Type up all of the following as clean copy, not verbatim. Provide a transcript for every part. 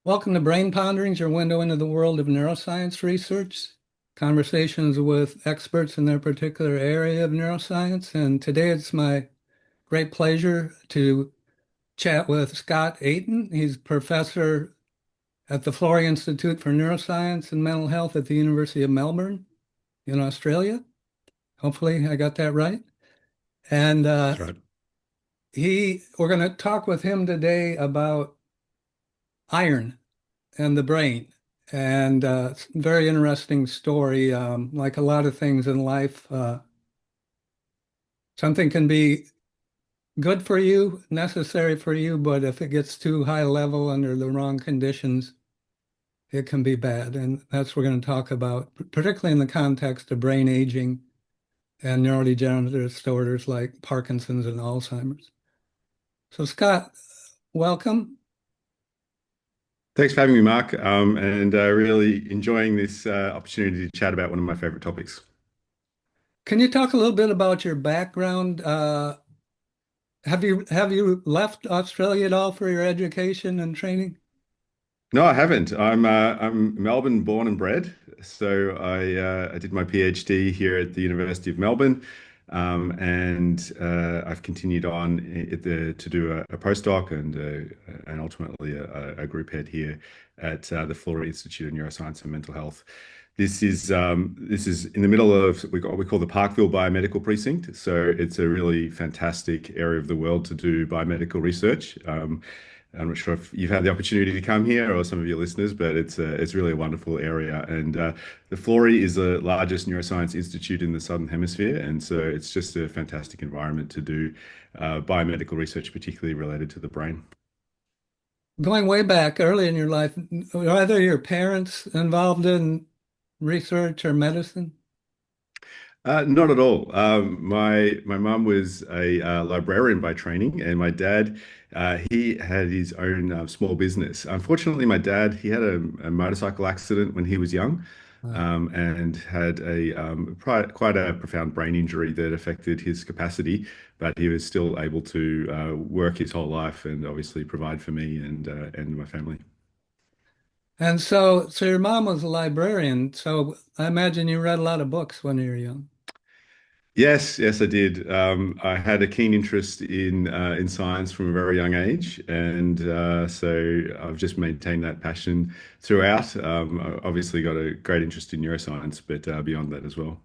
Welcome to Brain Ponderings, your window into the world of neuroscience research, conversations with experts in their particular area of neuroscience. And today it's my great pleasure to chat with Scott Ayton. He's professor at the Florey Institute for Neuroscience and Mental Health at the University of Melbourne in Australia. Hopefully I got that right. And That's right. we're going to talk with him today about iron and the brain. And it's a very interesting story. Like a lot of things in life, something can be good for you, necessary for you, but if it gets too high level under the wrong conditions, it can be bad. And that's what we're going to talk about, particularly in the context of brain aging and neurodegenerative disorders like Parkinson's and Alzheimer's. So, Scott, welcome. Thanks for having me, Mark, and really enjoying this opportunity to chat about one of my favorite topics. Can you talk a little bit about your background? Have you left Australia at all for your education and training? No, I haven't. I'm Melbourne born and bred, so I did my PhD here at the University of Melbourne, and I've continued on to do a postdoc and ultimately a group head here at the Florey Institute of Neuroscience and Mental Health. This is in the middle of what we call the Parkville Biomedical Precinct. So it's a really fantastic area of the world to do biomedical research. I'm not sure if you've had the opportunity to come here or some of your listeners, but it's really a wonderful area. And the Florey is the largest neuroscience institute in the Southern Hemisphere, and so it's just a fantastic environment to do biomedical research, particularly related to the brain. Going way back early in your life, were either your parents involved in research or medicine? Not at all. My mum was a librarian by training, and my dad he had his own small business. Unfortunately, my dad he had a motorcycle accident when he was young, Uh, and had quite a profound brain injury that affected his capacity, but he was still able to work his whole life and obviously provide for me and my family. and so your mom was a librarian, so I imagine you read a lot of books when you were young. Yes, yes, I did. I had a keen interest in science from a very young age, and so I've just maintained that passion throughout. I obviously got a great interest in neuroscience, but beyond that as well.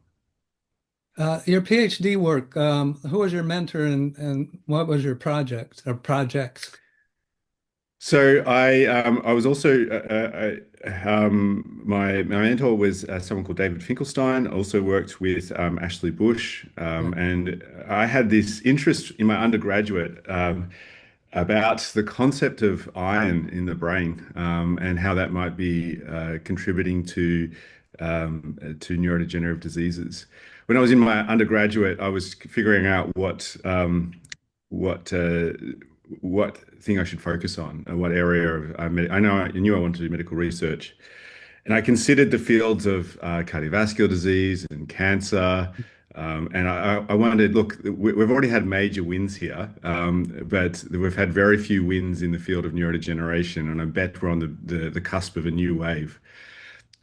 Your PhD work, who was your mentor and what was your project or projects? So I was also my mentor was someone called David Finkelstein. Also worked with Ashley Bush, Yeah. and I had this interest in my undergraduate about the concept of iron in the brain, and how that might be contributing to neurodegenerative diseases. When I was in my undergraduate, I was figuring out what what thing I should focus on and what area of I know I knew I wanted to do medical research, and I considered the fields of cardiovascular disease and cancer. And I wondered, look, we've already had major wins here, but we've had very few wins in the field of neurodegeneration, and I bet we're on the cusp of a new wave.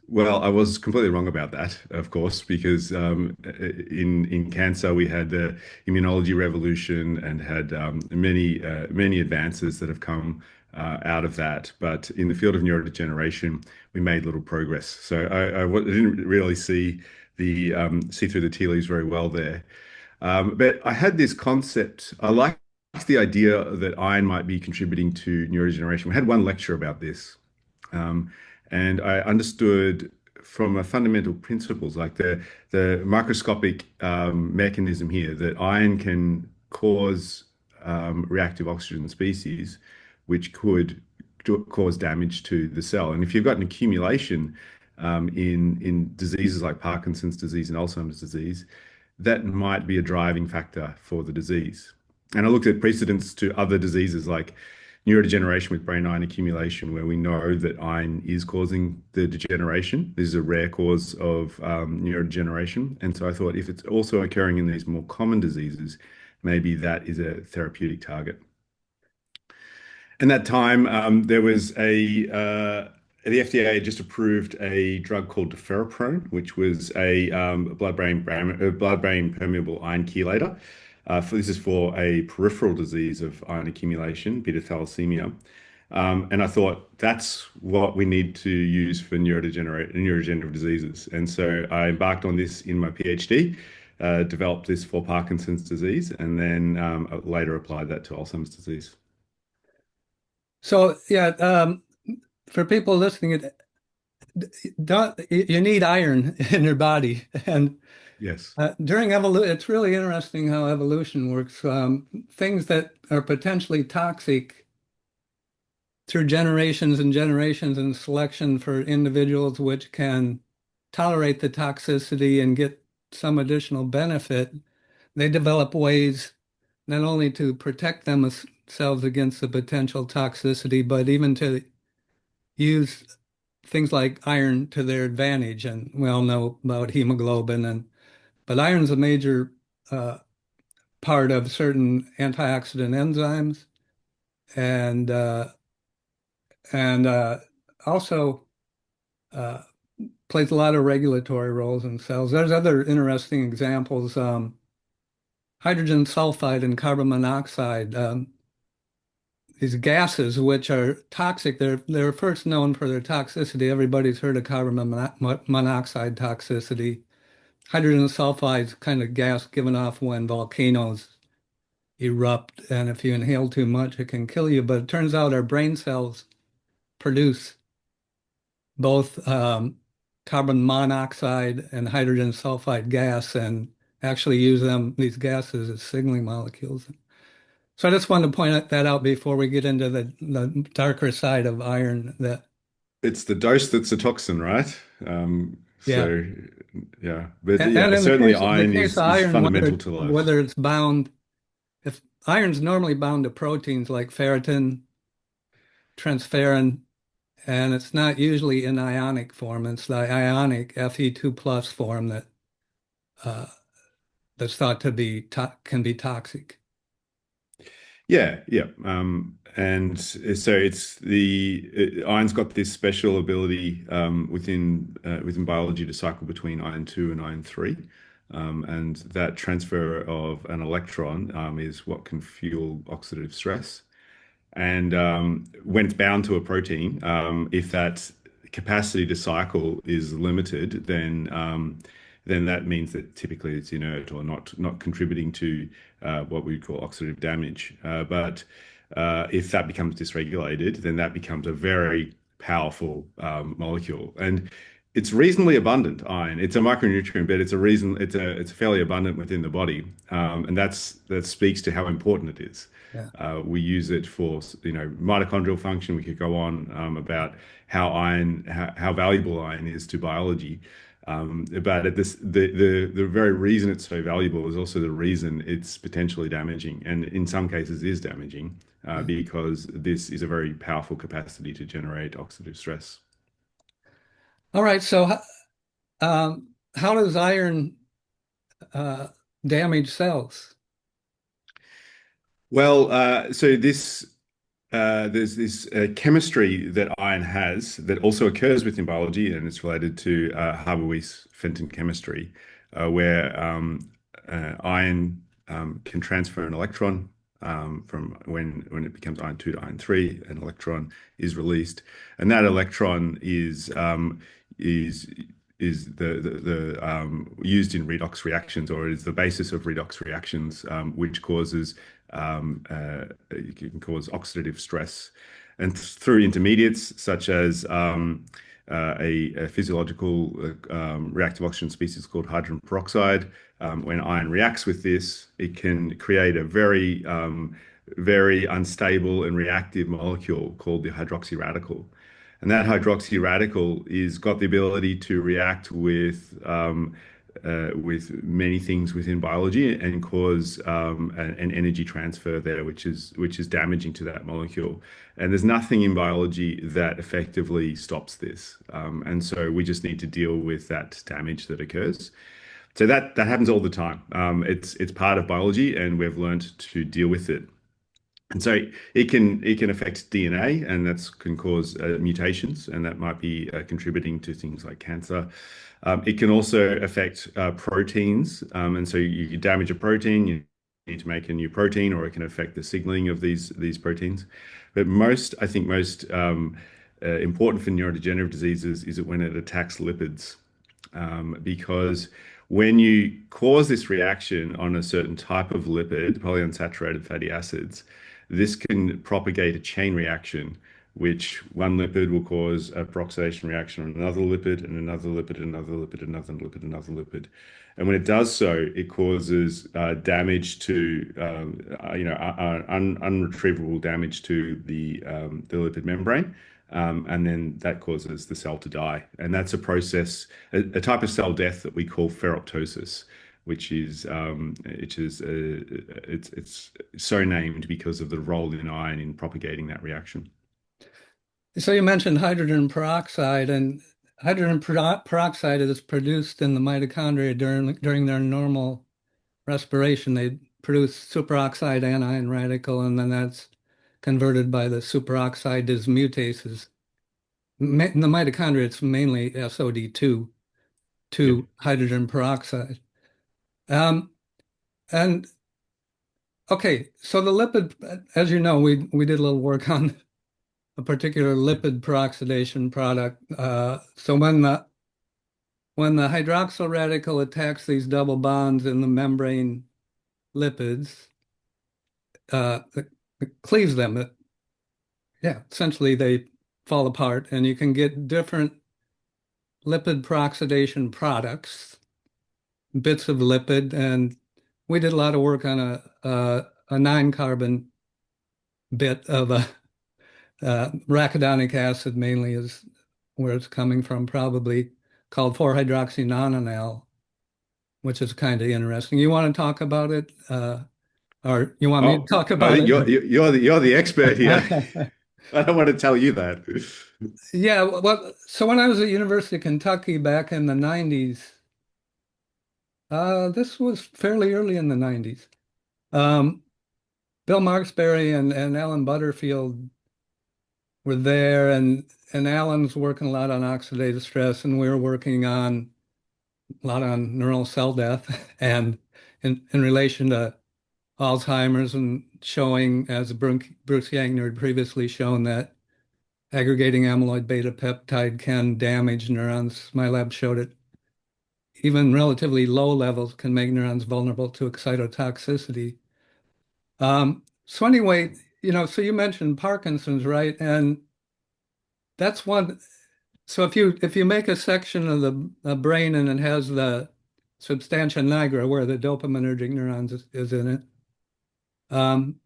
Well, I was completely wrong about that, of course, because in cancer we had the immunology revolution and had many advances that have come out of that. But in the field of neurodegeneration, we made little progress. So I didn't really see through the tea leaves very well there. But I had this concept. I liked the idea that iron might be contributing to neurodegeneration. We had one lecture about this. Um, and I understood from a fundamental principles, like the microscopic mechanism here, that iron can cause reactive oxygen species, which could cause damage to the cell. And if you've got an accumulation in diseases like Parkinson's disease and Alzheimer's disease, that might be a driving factor for the disease. And I looked at precedents to other diseases like neurodegeneration with brain iron accumulation, where we know that iron is causing the degeneration. This is a rare cause of neurodegeneration. And so I thought if it's also occurring in these more common diseases, maybe that is a therapeutic target. In that time, there was the FDA had just approved a drug called ferroprone, which was a blood-brain permeable ion chelator. This is for a peripheral disease of ion accumulation, beta thalassemia. And I thought that's what we need to use for neurodegenerative diseases. And so I embarked on this in my PhD, developed this for Parkinson's disease, and then later applied that to Alzheimer's disease. So yeah, for people listening, you need iron in your body, and Yes. during evolution, it's really interesting how evolution works. Things that are potentially toxic through generations and generations and selection for individuals which can tolerate the toxicity and get some additional benefit, they develop ways not only to protect themselves against the potential toxicity, but even to use things like iron to their advantage. And we all know about hemoglobin, but iron's a major uh, part of certain antioxidant enzymes, and and also uh, plays a lot of regulatory roles in cells. There's other interesting examples. Hydrogen sulfide and carbon monoxide. These gases, which are toxic, they're first known for their toxicity. Everybody's heard of carbon monoxide toxicity. Hydrogen sulfide is kind of gas given off when volcanoes erupt, and if you inhale too much, it can kill you. But it turns out our brain cells produce both carbon monoxide and hydrogen sulfide gas, and actually use these gases as signaling molecules. So I just wanted to point that out before we get into the darker side of iron. That It's the dose that's a toxin, right? yeah, So yeah, but and yeah, in the certainly the iron case of is iron, fundamental to life. whether it's bound, if iron's normally bound to proteins like ferritin, transferrin, and it's not usually in ionic form. It's the ionic Fe2 plus form uh, that's thought to be can be toxic. Yeah, yeah. And so it's iron's got this special ability within biology to cycle between iron 2 and iron 3. And that transfer of an electron is what can fuel oxidative stress. And when it's bound to a protein, if that capacity to cycle is limited, then that means that typically it's inert or not contributing to what we call oxidative damage. But if that becomes dysregulated, then that becomes a very powerful molecule. And it's reasonably abundant iron. It's a micronutrient, but it's fairly abundant within the body, and that speaks to how important it is. Yeah. We use it for mitochondrial function. We could go on about how valuable iron is to biology. But the very reason it's so valuable is also the reason it's potentially damaging, and in some cases is damaging Yeah. because this is a very powerful capacity to generate oxidative stress. All right. So, how does iron uh, damage cells? Well, so there's this chemistry that iron has that also occurs within biology, and it's related to Haber-Weis-Fenton chemistry, where iron can transfer an electron from when it becomes iron 2 to iron 3, an electron is released, and that electron is used in redox reactions, or is the basis of redox reactions, which causes it can cause oxidative stress, and through intermediates such as a physiological reactive oxygen species called hydrogen peroxide. When iron reacts with this, it can create a very unstable and reactive molecule called the hydroxy radical. And that hydroxy radical is got the ability to react with many things within biology and cause an energy transfer there, which is damaging to that molecule. And there's nothing in biology that effectively stops this. And so we just need to deal with that damage that occurs. So that happens all the time. It's part of biology, and we've learned to deal with it. And so it can affect DNA, and that can cause mutations, and that might be contributing to things like cancer. It can also affect proteins, and so you damage a protein, you need to make a new protein, or it can affect the signaling of these proteins. But I think most important for neurodegenerative diseases is that when it attacks lipids, because when you cause this reaction on a certain type of lipid, polyunsaturated fatty acids, this can propagate a chain reaction, which one lipid will cause a peroxidation reaction on another lipid and another lipid, another lipid, another lipid, another lipid. And when it does so, it causes damage to, unretrievable damage to the lipid membrane. And then that causes the cell to die. And that's a process, a type of cell death that we call ferroptosis, it's so named because of the role in iron in propagating that reaction. So you mentioned hydrogen peroxide, and peroxide is produced in the mitochondria during their normal respiration. They produce superoxide anion radical, and then that's converted by the superoxide dismutases. In the mitochondria, it's mainly SOD2 Yeah. to hydrogen peroxide. Um, and okay, so the lipid, as you know, we did a little work on a particular lipid peroxidation product. So when the hydroxyl radical attacks these double bonds in the membrane lipids, it cleaves them. Yeah, essentially they fall apart, and you can get different lipid peroxidation products, bits of lipid, and we did a lot of work on a 9-carbon bit of a arachidonic acid mainly is where it's coming from, probably called 4-hydroxynonenal, which is kind of interesting. You want to talk about it, or you want me to Oh, talk I about think it? you're the expert here. I don't want to tell you that. Yeah, well, so when I was at University of Kentucky back in the 90s, this was fairly early in the 90s. Um, Bill Marksberry and Alan Butterfield were there, and Alan's working a lot on oxidative stress, and we were working on a lot on neural cell death and in relation to Alzheimer's, and showing, as Bruce Yangner had previously shown, that aggregating amyloid beta peptide can damage neurons. My lab showed it. Even relatively low levels can make neurons vulnerable to excitotoxicity. So anyway, so you mentioned Parkinson's, right? And that's one. So if you make a section of the brain and it has the substantia nigra where the dopaminergic neurons is in it, um,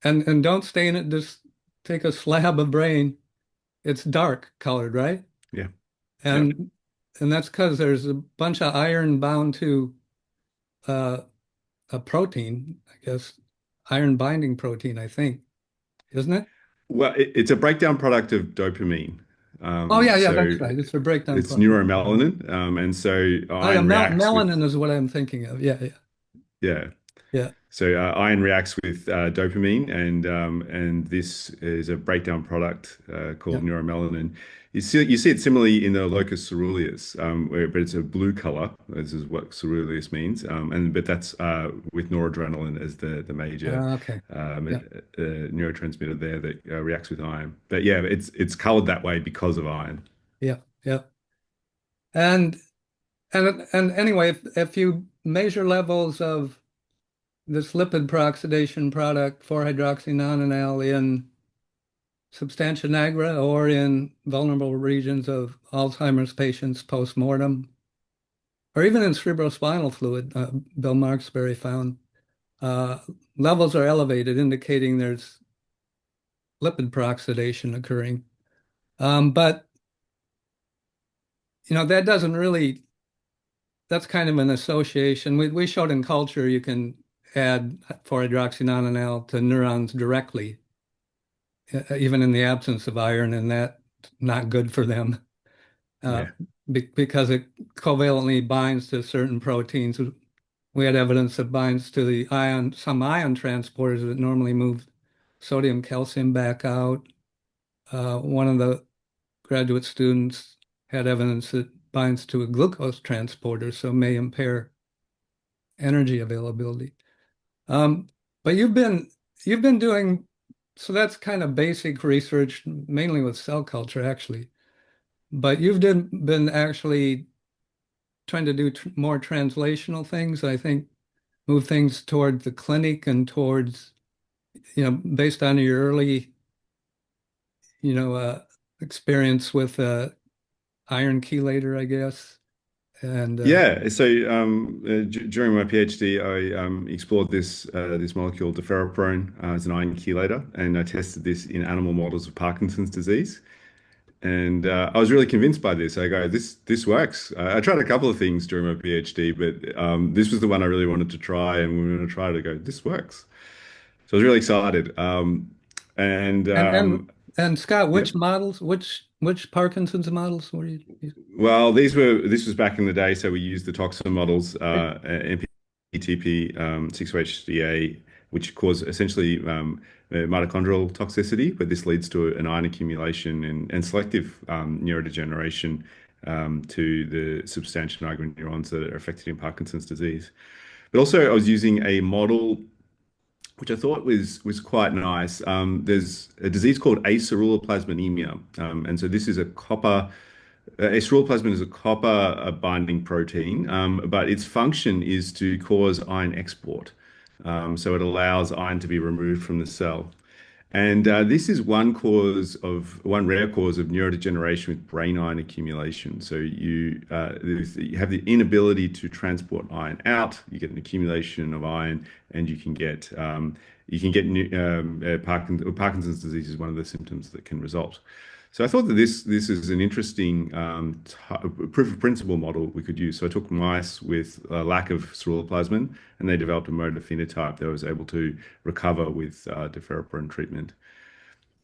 and don't stain it, just take a slab of brain. It's dark colored, right? Yeah. Yep. And and that's because there's a bunch of iron bound to uh, a protein, I guess, iron binding protein, I think, isn't it? Well, it's a breakdown product of dopamine. Oh yeah, yeah, So that's right. It's a breakdown it's product. neuromelanin, and so Oh yeah, iron reacts with melanin is what I'm thinking of. Yeah, yeah, yeah. yeah, So iron reacts with dopamine, and this is a breakdown product yeah. called neuromelanin. You see it similarly in the locus ceruleus, but it's a blue color. This is what ceruleus means, but that's with noradrenaline as the major Okay. Yeah, neurotransmitter there that reacts with iron. But yeah, it's colored that way because of iron. yeah, yeah. And and anyway, if you measure levels of this lipid peroxidation product, 4-hydroxynonenal, in substantia nigra or in vulnerable regions of Alzheimer's patients post-mortem, or even in cerebrospinal fluid, Bill Marksberry found uh, levels are elevated, indicating there's lipid peroxidation occurring. But that doesn't really, that's kind of an association. We showed in culture you can add 4-hydroxynonenal to neurons directly, even in the absence of iron, and that's not good for them. uh, Yeah. because it covalently binds to certain proteins. We had evidence that binds to some ion transporters that normally move sodium calcium back out. One of the graduate students had evidence that binds to a glucose transporter, so may impair energy availability. Um, but you've been doing so that's kind of basic research, mainly with cell culture, actually. But been actually trying to do more translational things. I think move things toward the clinic and towards, based on your early, you know, experience with iron chelator, I guess. And Yeah, so during my PhD, I explored this molecule, deferoprone, as an ion chelator, and I tested this in animal models of Parkinson's disease. And I was really convinced by this. I go, this works. I tried a couple of things during my PhD, but this was the one I really wanted to try, and we were going to try to go, this works. So I was really excited. And and and and Scott, yeah. which Parkinson's models were you? Well, this was back in the day, so we used the toxin models, MPTP, 6-HDA, which cause essentially mitochondrial toxicity, but this leads to an ion accumulation and selective neurodegeneration to the substantia nigra neurons that are affected in Parkinson's disease. But also, I was using a model which I thought was quite nice. There's a disease called aceruloplasminemia, and so this is a copper. Ceruloplasmin is a copper binding protein, but its function is to cause ion export. So it allows ion to be removed from the cell. And this is one rare cause of neurodegeneration with brain ion accumulation. So you have the inability to transport ion out. You get an accumulation of ion, and Parkinson's disease is one of the symptoms that can result. So I thought that this is an interesting proof of principle model we could use. So I took mice with a lack of ceruloplasmin, and they developed a motor phenotype that was able to recover with deferoprone treatment.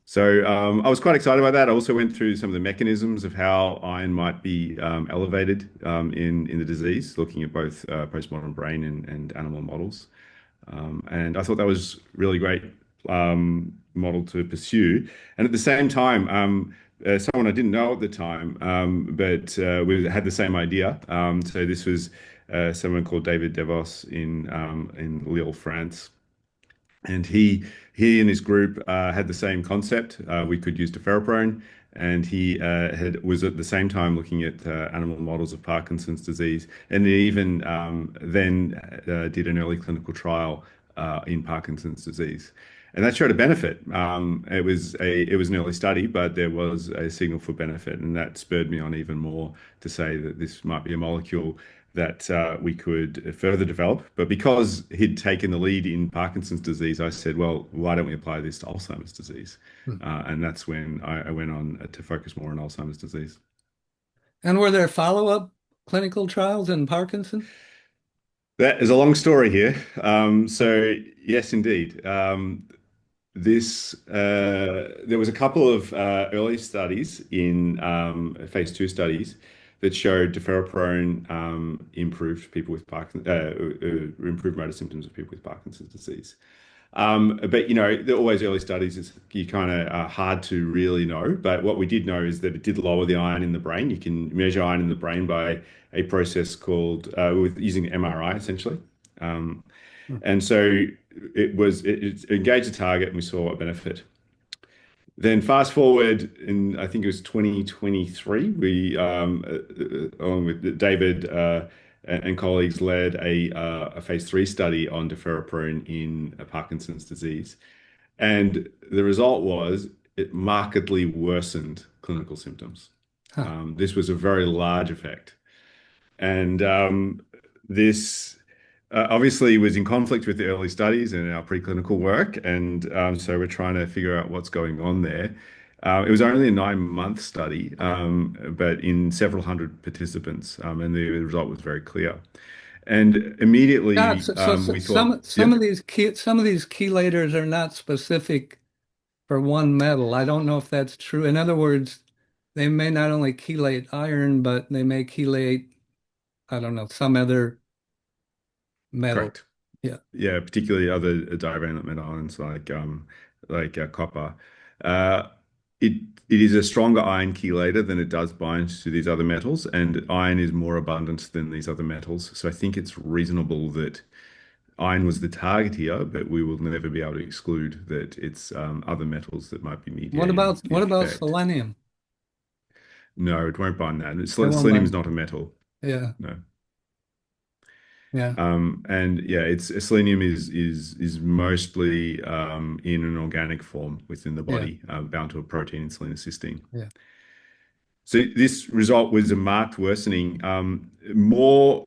So I was quite excited about that. I also went through some of the mechanisms of how iron might be elevated in the disease, looking at both postmodern brain and animal models. And I thought that was really great model to pursue. And at the same time, someone I didn't know at the time, but we had the same idea. So this was someone called David Devos in Lille, France. And he and his group had the same concept. We could use deferoprone, and he was at the same time looking at animal models of Parkinson's disease, and he even then did an early clinical trial in Parkinson's disease, and that showed a benefit. It was an early study, but there was a signal for benefit, and that spurred me on even more to say that this might be a molecule that we could further develop. But because he'd taken the lead in Parkinson's disease, I said, well, why don't we apply this to Alzheimer's disease? Hmm. And that's when I went on to focus more on Alzheimer's disease. And were there follow-up clinical trials in Parkinson? That is a long story here. So yes, indeed. There was a couple of early studies in phase 2 studies that showed deferoprone improved people with improved motor symptoms of people with Parkinson's disease. But they're always early studies. You kind of hard to really know. But what we did know is that it did lower the iron in the brain. You can measure iron in the brain by a process called with using MRI essentially. Um, Hmm. and so it engaged the target, and we saw a benefit. Then fast forward in, I think it was 2023, we, along with David and colleagues, led a phase 3 study on deferoprone in Parkinson's disease. And the result was it markedly worsened clinical symptoms. Huh. This was a very large effect. And this obviously was in conflict with the early studies and our preclinical work. And so we're trying to figure out what's going on there. It was only a 9-month study, but in several hundred participants, and the result was very clear. And God, immediately so we thought, yeah, some of these chelators are not specific for one metal. I don't know if that's true. In other words, they may not only chelate iron, but they may chelate, I don't know, some other metal. correct. Yeah. Yeah, particularly other divalent metal ions like like copper. Uh, it it is a stronger ion chelator than it does bind to these other metals, and iron is more abundant than these other metals. So I think it's reasonable that iron was the target here, but we will never be able to exclude that it's other metals that might be mediating the What about effect. selenium? No, it won't bind that. It won't Selenium is bind. not a metal. Yeah, No. yeah, And yeah, it's selenium is mostly in an organic form within the yeah, body, bound to a protein in cysteine. yeah. So this result was a marked worsening, more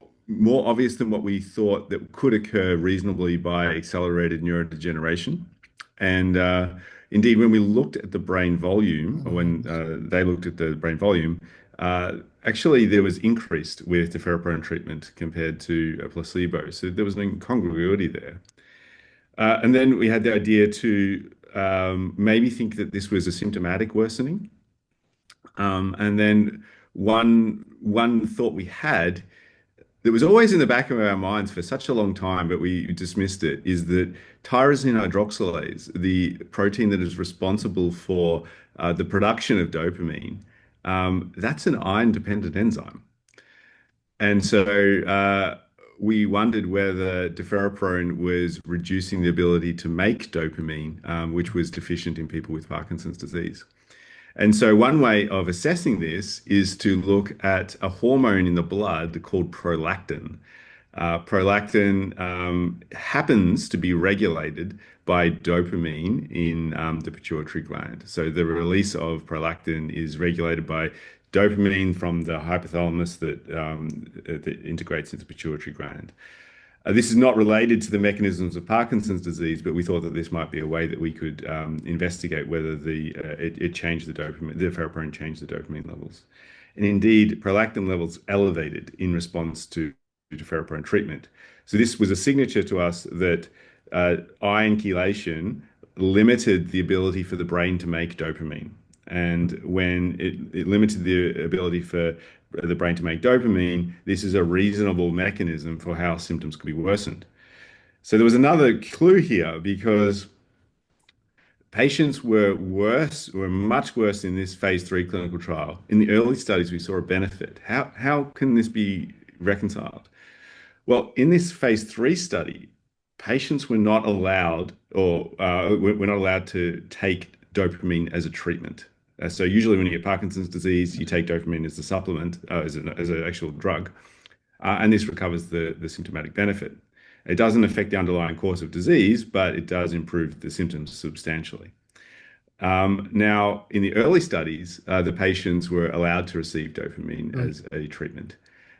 obvious than what we thought that could occur reasonably by accelerated neurodegeneration. And indeed, when we looked at the brain volume, or when they looked at the brain volume, actually there was increased with the ferroporin treatment compared to a placebo. So there was an incongruity there. And then we had the idea to maybe think that this was a symptomatic worsening. And then one thought we had that was always in the back of our minds for such a long time, but we dismissed it, is that tyrosine hydroxylase, the protein that is responsible for the production of dopamine, that's an iron-dependent enzyme. And so we wondered whether deferoprone was reducing the ability to make dopamine, which was deficient in people with Parkinson's disease. And so, one way of assessing this is to look at a hormone in the blood called prolactin. Prolactin happens to be regulated by dopamine in the pituitary gland. So, the release of prolactin is regulated by dopamine from the hypothalamus that integrates into the pituitary gland. This is not related to the mechanisms of Parkinson's disease, but we thought that this might be a way that we could investigate whether it changed the dopamine, the ferroporin changed the dopamine levels. And indeed, prolactin levels elevated in response to ferroporin treatment. So this was a signature to us that ion chelation limited the ability for the brain to make dopamine. And when it limited the ability for the brain to make dopamine, this is a reasonable mechanism for how symptoms could be worsened. So there was another clue here because patients were much worse in this phase 3 clinical trial. In the early studies, we saw a benefit. How can this be reconciled? Well, in this phase 3 study, patients were not allowed were not allowed to take dopamine as a treatment. So usually when you get Parkinson's disease, you take dopamine as a supplement, as an actual drug, and this recovers the symptomatic benefit. It doesn't affect the underlying cause of disease, but it does improve the symptoms substantially. Now, in the early studies, the patients were allowed to receive dopamine Right. as a treatment.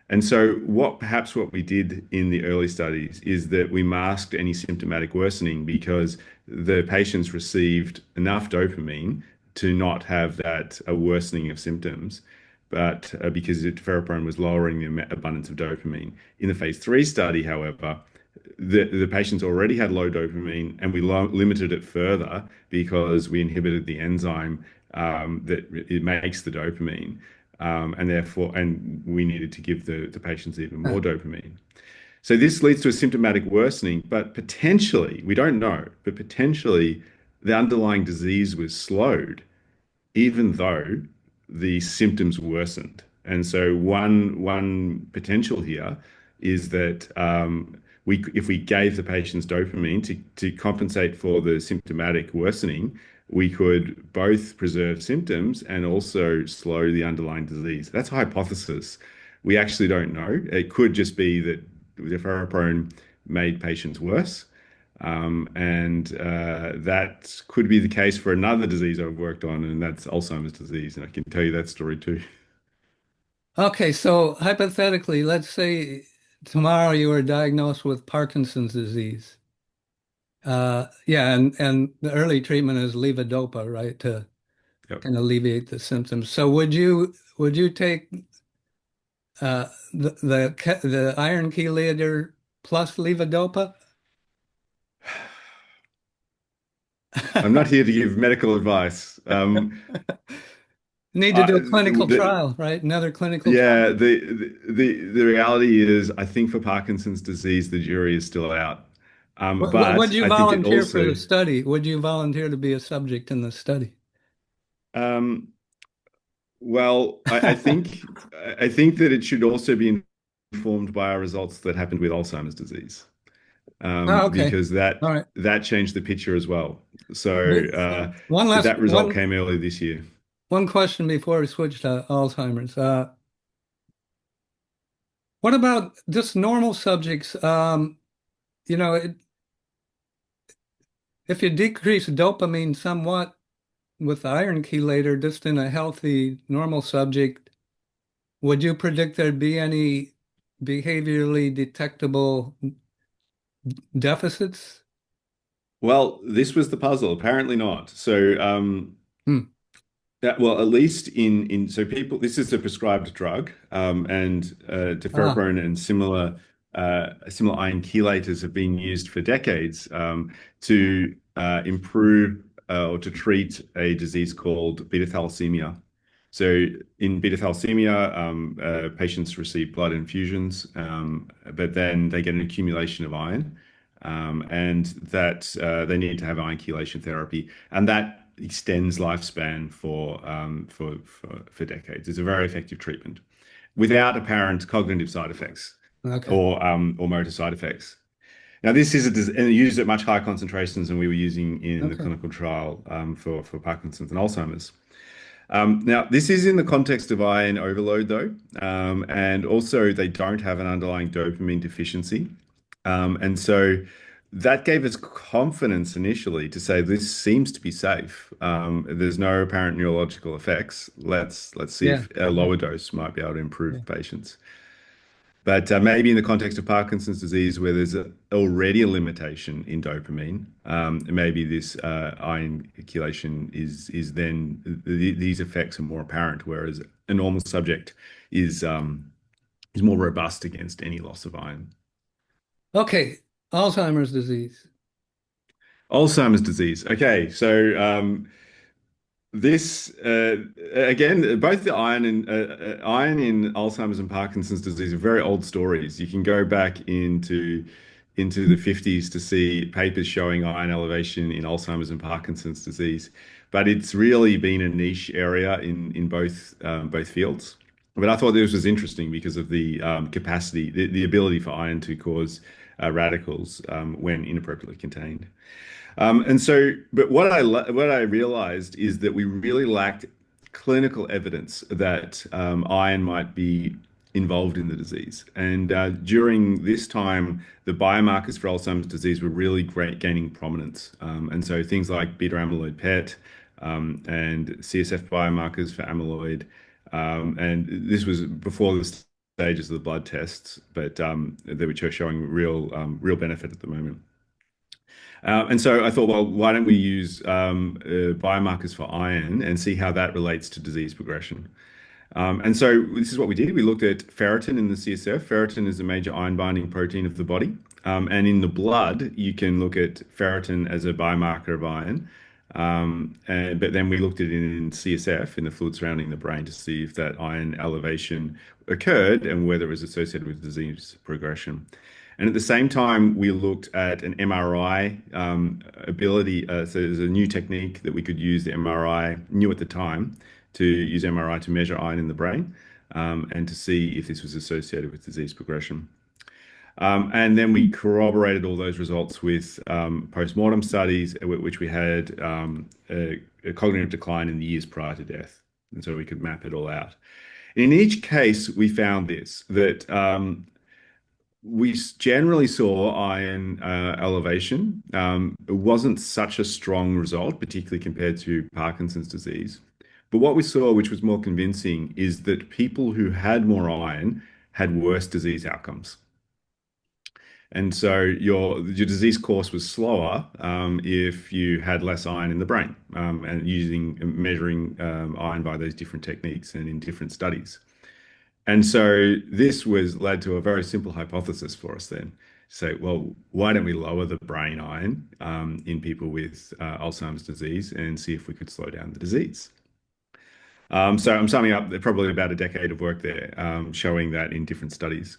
And so what we did in the early studies is that we masked any symptomatic worsening because the patients received enough dopamine to not have that a worsening of symptoms, but because ferroporin was lowering the abundance of dopamine. In the phase 3 study, however, the patients already had low dopamine, and we limited it further because we inhibited the enzyme that it makes the dopamine, and we needed to give the patients even Huh. more dopamine. So this leads to a symptomatic worsening, but potentially, we don't know, but potentially the underlying disease was slowed even though the symptoms worsened. And so one potential here is that if we gave the patients dopamine to compensate for the symptomatic worsening, we could both preserve symptoms and also slow the underlying disease. That's a hypothesis. We actually don't know. It could just be that the ferroporin made patients worse. And that could be the case for another disease I've worked on, and that's Alzheimer's disease. And I can tell you that story too. Okay, so hypothetically, let's say tomorrow you were diagnosed with Parkinson's disease. Yeah, and the early treatment is levodopa, right, to Yep. kind of alleviate the symptoms. So would you take the iron chelator plus levodopa? I'm not here to give medical advice. Need to I, do a clinical the, trial, right? Another clinical yeah, trial. the reality is, I think for Parkinson's disease, the jury is still out. Would But you I think it volunteer for the also, study? Would you volunteer to be a subject in the study? um, well, I think that it should also be informed by our results that happened with Alzheimer's disease, Oh, okay. because All right. that changed the picture as well. So One last that result came early this year. one question before we switch to Alzheimer's. What about just normal subjects? You know, if you decrease dopamine somewhat with the iron chelator, just in a healthy, normal subject, would you predict there'd be any behaviorally detectable deficits? Well, this was the puzzle. Apparently not. So Hmm. well, at least in so people, this is a prescribed drug, and Ah, deferriprone and similar ion chelators have been used for decades to improve or to treat a disease called beta thalassemia. So in beta thalassemia, patients receive blood infusions, but then they get an accumulation of iron, and that they need to have ion chelation therapy, and that extends lifespan for decades. It's a very effective treatment without apparent cognitive side effects okay. or motor side effects. Now, this is and used at much higher concentrations than we were using in the Okay. clinical trial for Parkinson's and Alzheimer's. Now, this is in the context of iron overload, though, and also they don't have an underlying dopamine deficiency. And so that gave us confidence initially to say this seems to be safe. There's no apparent neurological effects. Let's see Yeah. if a Yeah. lower dose might be able to Yeah. improve patients. But maybe in the context of Parkinson's disease, where there's already a limitation in dopamine, maybe this ion chelation is then these effects are more apparent, whereas a normal subject is more robust against any loss of iron. Okay. Alzheimer's disease. Alzheimer's disease. Okay, so this again, both the iron in Alzheimer's and Parkinson's disease are very old stories. You can go back into the 50s to see papers showing iron elevation in Alzheimer's and Parkinson's disease, but it's really been a niche area in both fields. But I thought this was interesting because of the capacity, the ability for iron to cause radicals when inappropriately contained. But what I realized is that we really lacked clinical evidence that iron might be involved in the disease. And during this time, the biomarkers for Alzheimer's disease were really gaining prominence. And so things like beta amyloid PET and CSF biomarkers for amyloid. And this was before the stages of the blood tests, but they were showing real benefit at the moment. And so I thought, well, why don't we use biomarkers for iron and see how that relates to disease progression? And so this is what we did. We looked at ferritin in the CSF. Ferritin is a major iron binding protein of the body. And in the blood, you can look at ferritin as a biomarker of iron. But then we looked at it in CSF, in the fluid surrounding the brain, to see if that iron elevation occurred and whether it was associated with disease progression. And at the same time, we looked at an MRI ability. So there's a new technique that we could use the MRI, new at the time, to use MRI to measure iron in the brain and to see if this was associated with disease progression. And then we corroborated all those results with post-mortem studies, which we had a cognitive decline in the years prior to death. And so we could map it all out. In each case, we found this, that we generally saw iron elevation. It wasn't such a strong result, particularly compared to Parkinson's disease. But what we saw, which was more convincing, is that people who had more iron had worse disease outcomes. And so your disease course was slower if you had less iron in the brain and measuring iron by those different techniques and in different studies. And so this was led to a very simple hypothesis for us then. Say, well, why don't we lower the brain iron in people with Alzheimer's disease and see if we could slow down the disease? So I'm summing up probably about a decade of work there, showing that in different studies.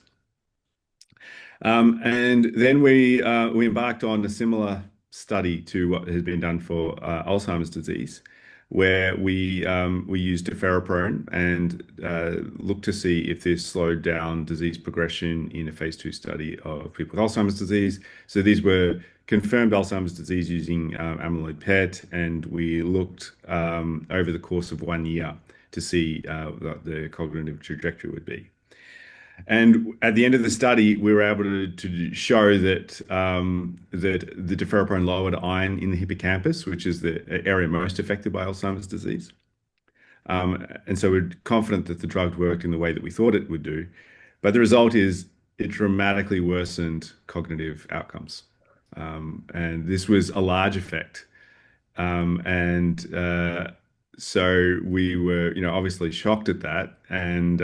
And then we embarked on a similar study to what has been done for Alzheimer's disease, where we used deferoprone and looked to see if this slowed down disease progression in a phase 2 study of people with Alzheimer's disease. So these were confirmed Alzheimer's disease using amyloid PET, and we looked over the course of 1 year to see what the cognitive trajectory would be. And at the end of the study, we were able to show that that the deferoprone lowered iron in the hippocampus, which is the area most affected by Alzheimer's disease. And so we're confident that the drug worked in the way that we thought it would do. But the result is it dramatically worsened cognitive outcomes. And this was a large effect. And so we were, obviously shocked at that. And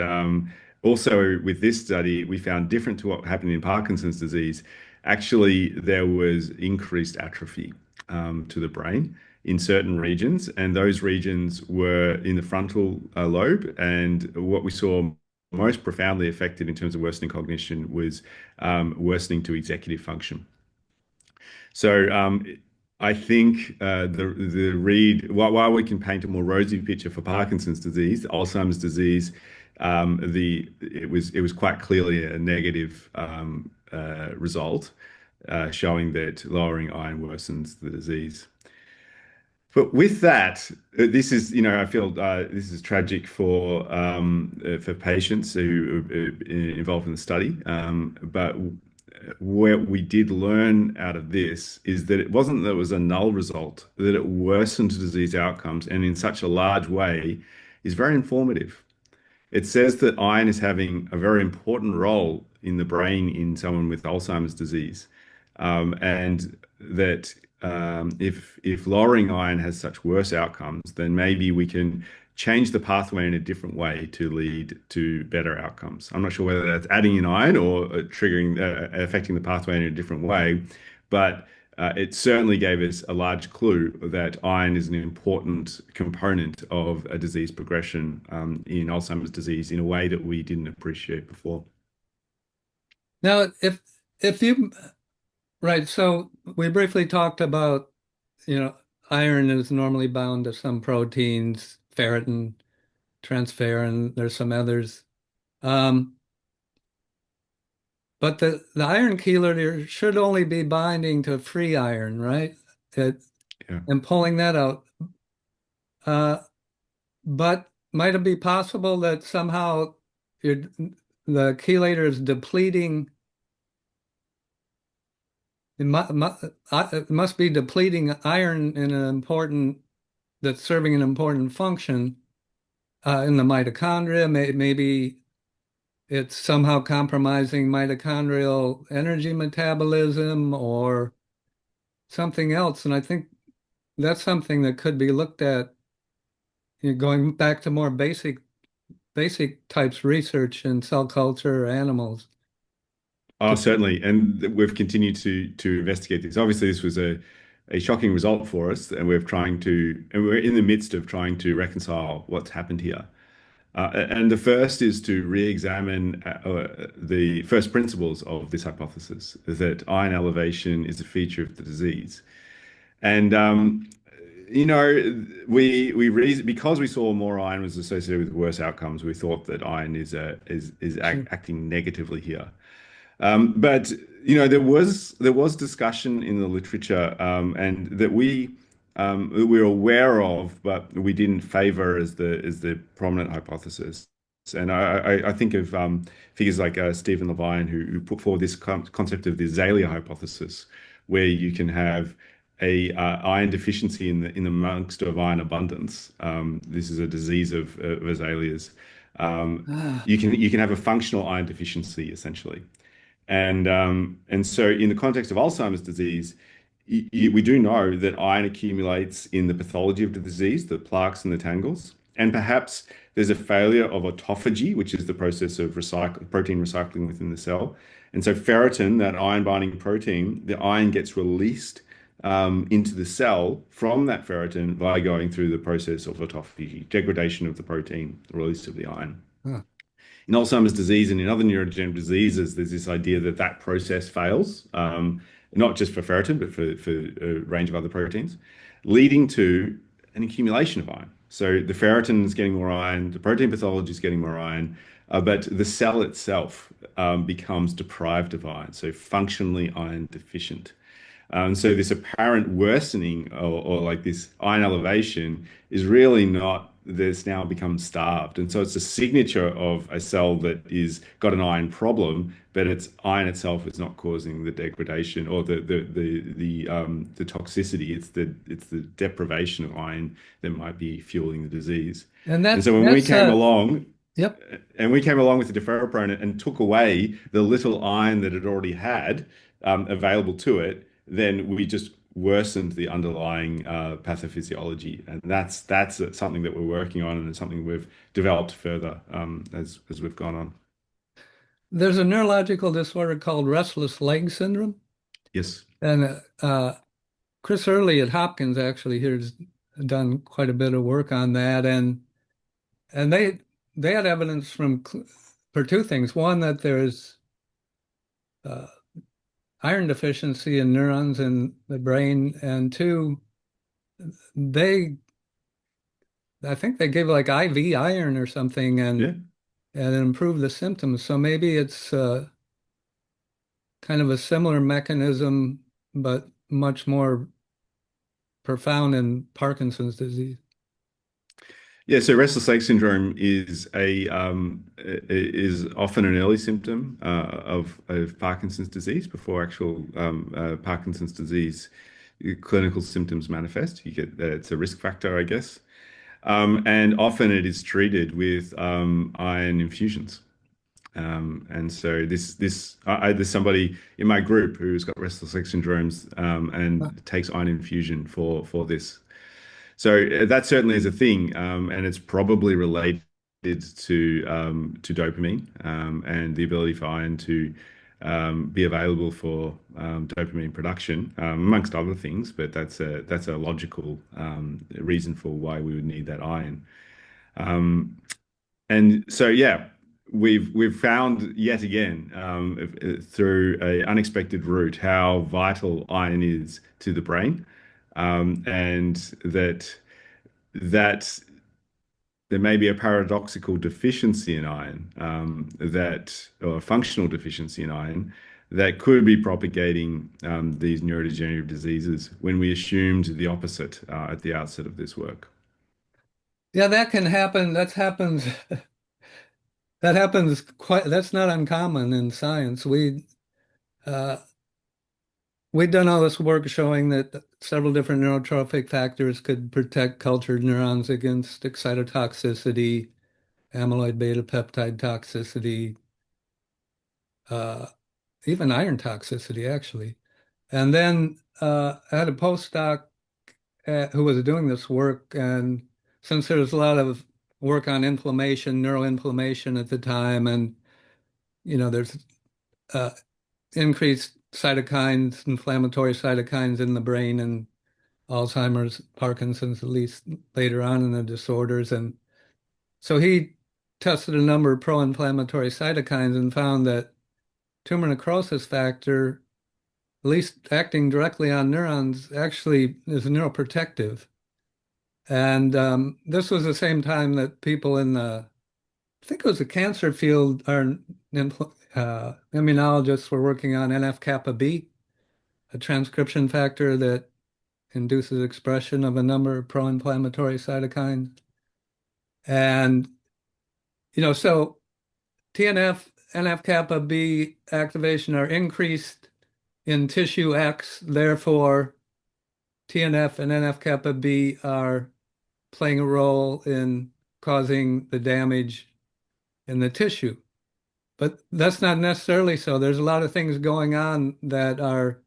also with this study, we found different to what happened in Parkinson's disease. Actually, there was increased atrophy to the brain in certain regions, and those regions were in the frontal lobe. And what we saw most profoundly affected in terms of worsening cognition was worsening to executive function. So I think the read while we can paint a more rosy picture for Parkinson's disease, Alzheimer's disease, it was quite clearly a negative result, showing that lowering iron worsens the disease. But with that, this is, I feel this is tragic for patients who are involved in the study. But what we did learn out of this is that it wasn't that it was a null result, that it worsened disease outcomes, and in such a large way is very informative. It says that iron is having a very important role in the brain in someone with Alzheimer's disease, and that if lowering iron has such worse outcomes, then maybe we can change the pathway in a different way to lead to better outcomes. I'm not sure whether that's adding in iron or affecting the pathway in a different way, but it certainly gave us a large clue that iron is an important component of a disease progression in Alzheimer's disease in a way that we didn't appreciate before. Now, if you right, so we briefly talked about, iron is normally bound to some proteins, ferritin, transferrin, there's some others. Um, but the iron chelator should only be binding to free iron, right? It, Yeah. and pulling that out. Uh, but might it be possible that somehow the chelator is depleting? It must be depleting iron in an important that's serving an important function in the mitochondria. Maybe it's somehow compromising mitochondrial energy metabolism or something else. And I think that's something that could be looked at, going back to more basic types research in cell culture or animals. Oh, certainly. And we've continued to investigate this. Obviously, this was a shocking result for us, and and we're in the midst of trying to reconcile what's happened here. And the first is to re-examine the first principles of this hypothesis, that iron elevation is a feature of the disease. And because we saw more iron was associated with worse outcomes, we thought that iron Sure. acting negatively here. But there was discussion in the literature, and that we were aware of, but we didn't favor as the prominent hypothesis. And I think of figures like Stephen Levine, who put forward this concept of the azalea hypothesis, where you can have a iron deficiency in the amongst of iron abundance. This is a disease of azaleas. Ah, You can have a functional iron deficiency essentially. And so in the context of Alzheimer's disease, we do know that iron accumulates in the pathology of the disease, the plaques and the tangles. And perhaps there's a failure of autophagy, which is the process of protein recycling within the cell. And so ferritin, that iron-binding protein, the iron gets released into the cell from that ferritin by going through the process of autophagy, degradation of the protein, the release of the iron. ah. in Alzheimer's disease and in other neurodegenerative diseases, there's this idea that that process fails, not just for ferritin, but for a range of other proteins, leading to an accumulation of iron. So the ferritin is getting more iron, the protein pathology is getting more iron, but the cell itself becomes deprived of iron, so functionally iron deficient. So this apparent worsening or like this iron elevation is really not, that's now become starved. And so it's a signature of a cell that is got an iron problem, but its iron itself is not causing the degradation or the toxicity. It's the deprivation of iron that might be fueling the disease. And And that so when we that's came along, yep. and we came along with the deferroprone and took away the little iron that it already had available to it, then we just worsened the underlying pathophysiology, and that's something that we're working on, and it's something we've developed further as we've gone on. There's a neurological disorder called restless leg syndrome, Yes. and Chris Early at Hopkins actually here has done quite a bit of work on that, and they had evidence for two things. One, that there's uh, iron deficiency in neurons in the brain, and two, they I think they gave like IV iron or something Yeah. and it improved the symptoms. So maybe it's kind of a similar mechanism, but much more profound in Parkinson's disease. Yeah, so restless leg syndrome is often an early symptom of Parkinson's disease before actual Parkinson's disease clinical symptoms manifest. You get that it's a risk factor, I guess. And often it is treated with iron infusions. And so there's somebody in my group who's got restless leg syndromes and takes iron infusion for this. So that certainly is a thing, and it's probably related to dopamine and the ability for iron to be available for dopamine production, amongst other things. But that's a logical reason for why we would need that iron. And so, yeah, we've found yet again through a unexpected route how vital iron is to the brain, and that there may be a paradoxical deficiency in iron, or a functional deficiency in iron that could be propagating these neurodegenerative diseases when we assumed the opposite at the outset of this work. Yeah, that can happen. That happens that's not uncommon in science. Uh, we've done all this work showing that several different neurotrophic factors could protect cultured neurons against excitotoxicity, amyloid beta peptide toxicity, uh, even iron toxicity, actually. And then I had a postdoc who was doing this work, and since there was a lot of work on inflammation, neuroinflammation at the time, and there's uh, increased cytokines, inflammatory cytokines in the brain, and Alzheimer's, Parkinson's, at least later on in the disorders. And so he tested a number of pro-inflammatory cytokines and found that tumor necrosis factor, at least acting directly on neurons, actually is neuroprotective. And this was the same time that people in I think it was the cancer field, immunologists were working on NF-kappa B, a transcription factor that induces expression of a number of pro-inflammatory cytokines. And, so TNF, NF-kappa B activation are increased in tissue X, therefore TNF and NF-kappa B are playing a role in causing the damage in the tissue. But that's not necessarily so. There's a lot of things going on that are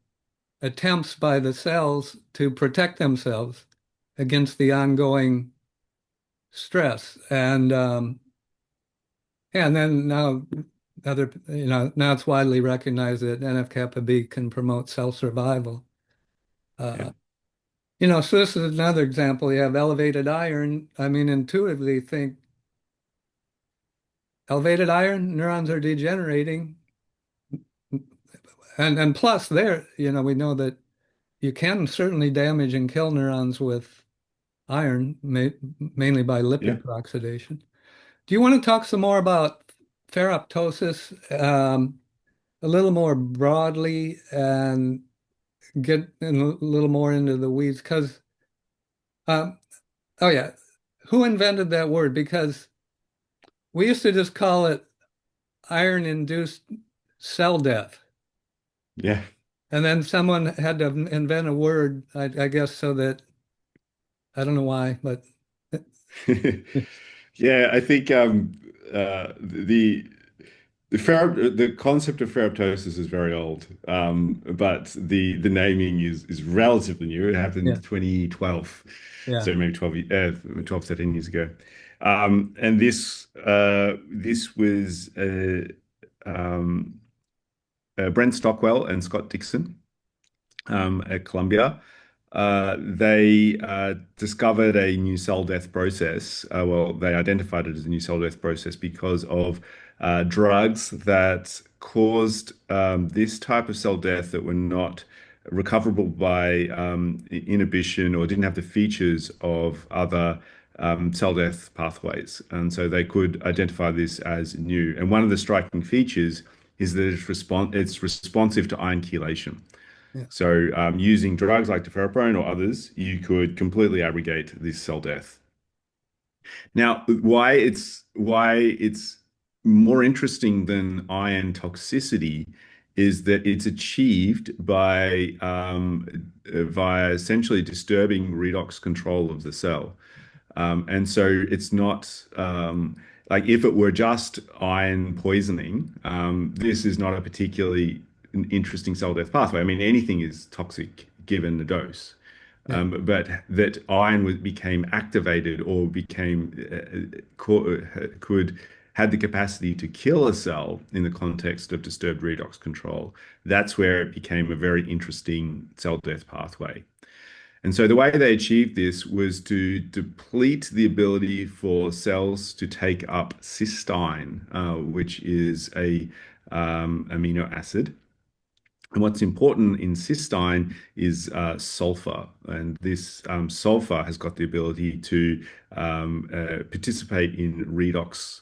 attempts by the cells to protect themselves against the ongoing stress. And then now it's widely recognized that NF-kappa B can promote cell survival. Yeah. Uh, so this is another example. You have elevated iron. I mean, intuitively think elevated iron, neurons are degenerating. And plus there, we know that you can certainly damage and kill neurons with iron, mainly by Yeah. lipid peroxidation. Do you want to talk some more about ferroptosis, a little more broadly and get in a little more into the weeds? Because, um, oh yeah, who invented that word? Because we used to just call it iron-induced cell death. Yeah. And then someone had to invent a word, I guess, so that I don't know why, but Yeah, I think the concept of ferroptosis is very old, but the naming is relatively new. It happened yeah, in 2012, yeah, so maybe 12, 13 years ago. And this was um, Brent Stockwell and Scott Dixon at Columbia. They discovered a new cell death process. Well, they identified it as a new cell death process because of drugs that caused this type of cell death that were not recoverable by inhibition or didn't have the features of other cell death pathways. And so they could identify this as new. And one of the striking features is that it's responsive to ion chelation. yeah, So, using drugs like deferoprone or others, you could completely abrogate this cell death. Now, why it's more interesting than iron toxicity is that it's achieved by via essentially disturbing redox control of the cell. And so it's not like if it were just iron poisoning, this is not a particularly interesting cell death pathway. I mean, anything is toxic given the dose. yeah, But that became activated or could had the capacity to kill a cell in the context of disturbed redox control. That's where it became a very interesting cell death pathway. And so the way they achieved this was to deplete the ability for cells to take up cysteine, which is a amino acid. And what's important in cysteine is sulfur, and this sulfur has got the ability to participate in redox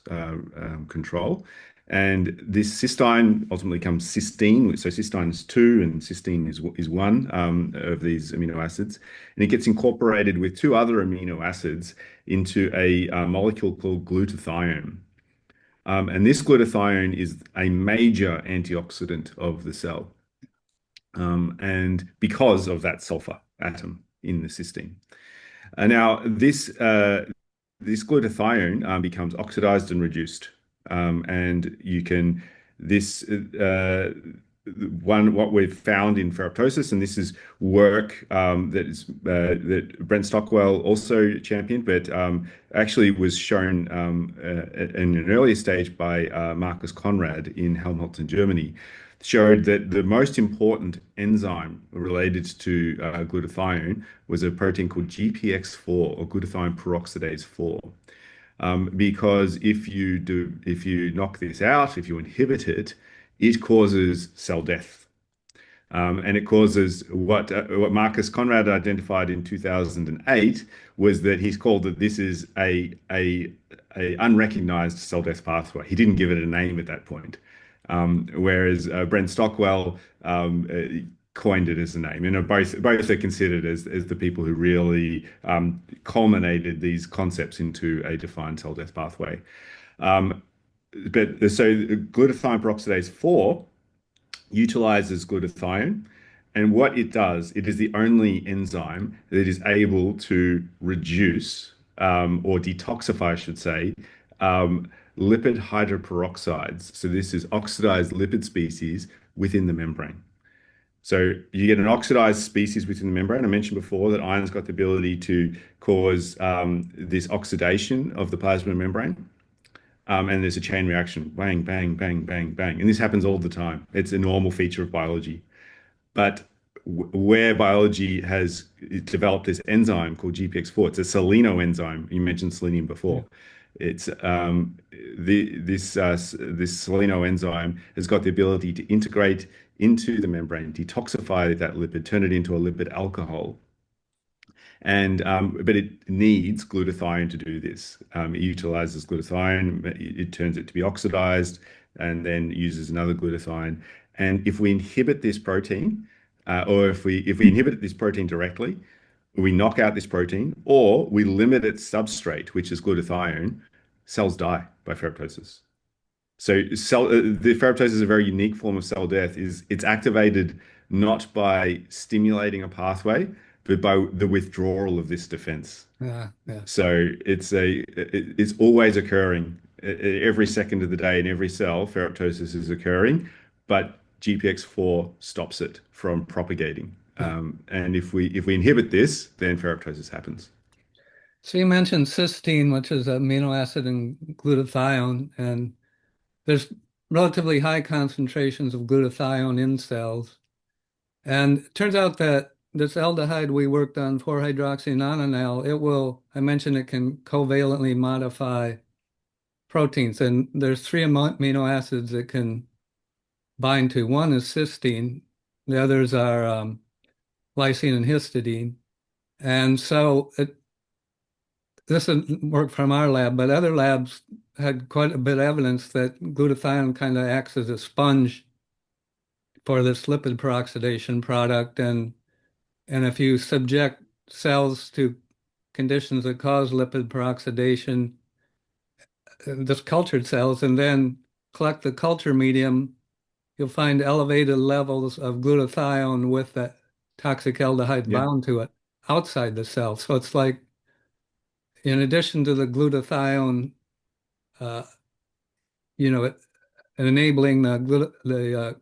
control. And this cysteine ultimately becomes cysteine. So cysteine is two, and cysteine is one of these amino acids, and it gets incorporated with two other amino acids into a molecule called glutathione. And this glutathione is a major antioxidant of the cell and because of that sulfur atom in the cysteine. Now, this glutathione becomes oxidized and reduced, and you can this one what we've found in ferroptosis, and this is work that Brent Stockwell also championed, but actually was shown in an earlier stage by Marcus Conrad in Helmholtz in Germany, showed that the most important enzyme related to glutathione was a protein called GPX4 or glutathione peroxidase 4. Because if you knock this out, if you inhibit it, it causes cell death. And it causes what Marcus Conrad identified in 2008 was that he's called that this is a unrecognized cell death pathway. He didn't give it a name at that point. Whereas Brent Stockwell coined it as a name, and both are considered as the people who really culminated these concepts into a defined cell death pathway. Um, but so glutathione peroxidase 4 utilizes glutathione. And what it does, it is the only enzyme that is able to reduce or detoxify, I should say, lipid hydroperoxides. So this is oxidized lipid species within the membrane. So you get an oxidized species within the membrane. I mentioned before that iron's got the ability to cause this oxidation of the plasma membrane. And there's a chain reaction, bang, bang, bang, bang, bang. And this happens all the time. It's a normal feature of biology. But where biology has developed this enzyme called GPX4, it's a seleno enzyme. You mentioned selenium yeah, before. It's this seleno enzyme has got the ability to integrate into the membrane, detoxify that lipid, turn it into a lipid alcohol. And but it needs glutathione to do this. It utilizes glutathione, it turns it to be oxidized, and then uses another glutathione. And if we inhibit this protein, or if we inhibit this protein directly, we knock out this protein, or we limit its substrate, which is glutathione, cells die by ferroptosis. So the ferroptosis is a very unique form of cell death. It's activated not by stimulating a pathway, but by the withdrawal of this defense. Yeah, yeah. So it's always occurring every second of the day in every cell. Ferroptosis is occurring, but GPX4 stops it from propagating. Yeah. And if we inhibit this, then ferroptosis happens. So you mentioned cysteine, which is an amino acid in glutathione, and there's relatively high concentrations of glutathione in cells. And it turns out that this aldehyde we worked on, 4-hydroxynonenal, I mentioned it can covalently modify proteins. And there's three amino acids it can bind to. One is cysteine, the others are lysine and histidine. And so this didn't work from our lab, but other labs had quite a bit of evidence that glutathione kind of acts as a sponge for this lipid peroxidation product. And if you subject cells to conditions that cause lipid peroxidation, just cultured cells, and then collect the culture medium, you'll find elevated levels of glutathione with that toxic aldehyde Yeah. bound to it outside the cell. So it's like, in addition to the glutathione, uh, enabling the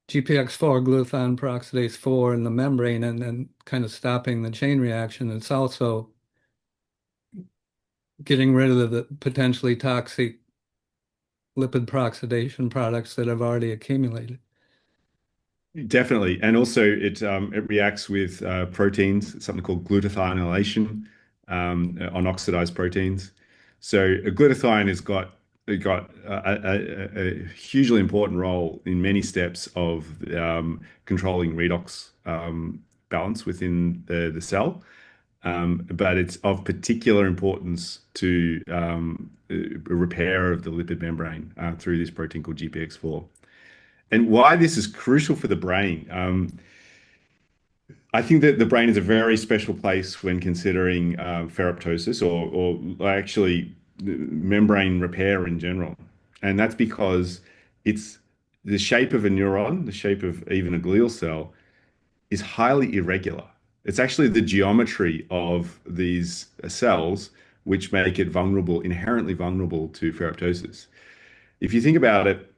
GPX4, glutathione peroxidase 4 in the membrane and then kind of stopping the chain reaction. It's also getting rid of the potentially toxic lipid peroxidation products that have already accumulated. Definitely, and also it reacts with proteins, something called glutathionylation on oxidized proteins. So glutathione has got a hugely important role in many steps of controlling redox balance within the cell, but it's of particular importance to repair of the lipid membrane through this protein called GPX4. And why this is crucial for the brain. I think that the brain is a very special place when considering ferroptosis or actually membrane repair in general. And that's because it's the shape of a neuron, the shape of even a glial cell, is highly irregular. It's actually the geometry of these cells which make it vulnerable, inherently vulnerable to ferroptosis. If you think about it,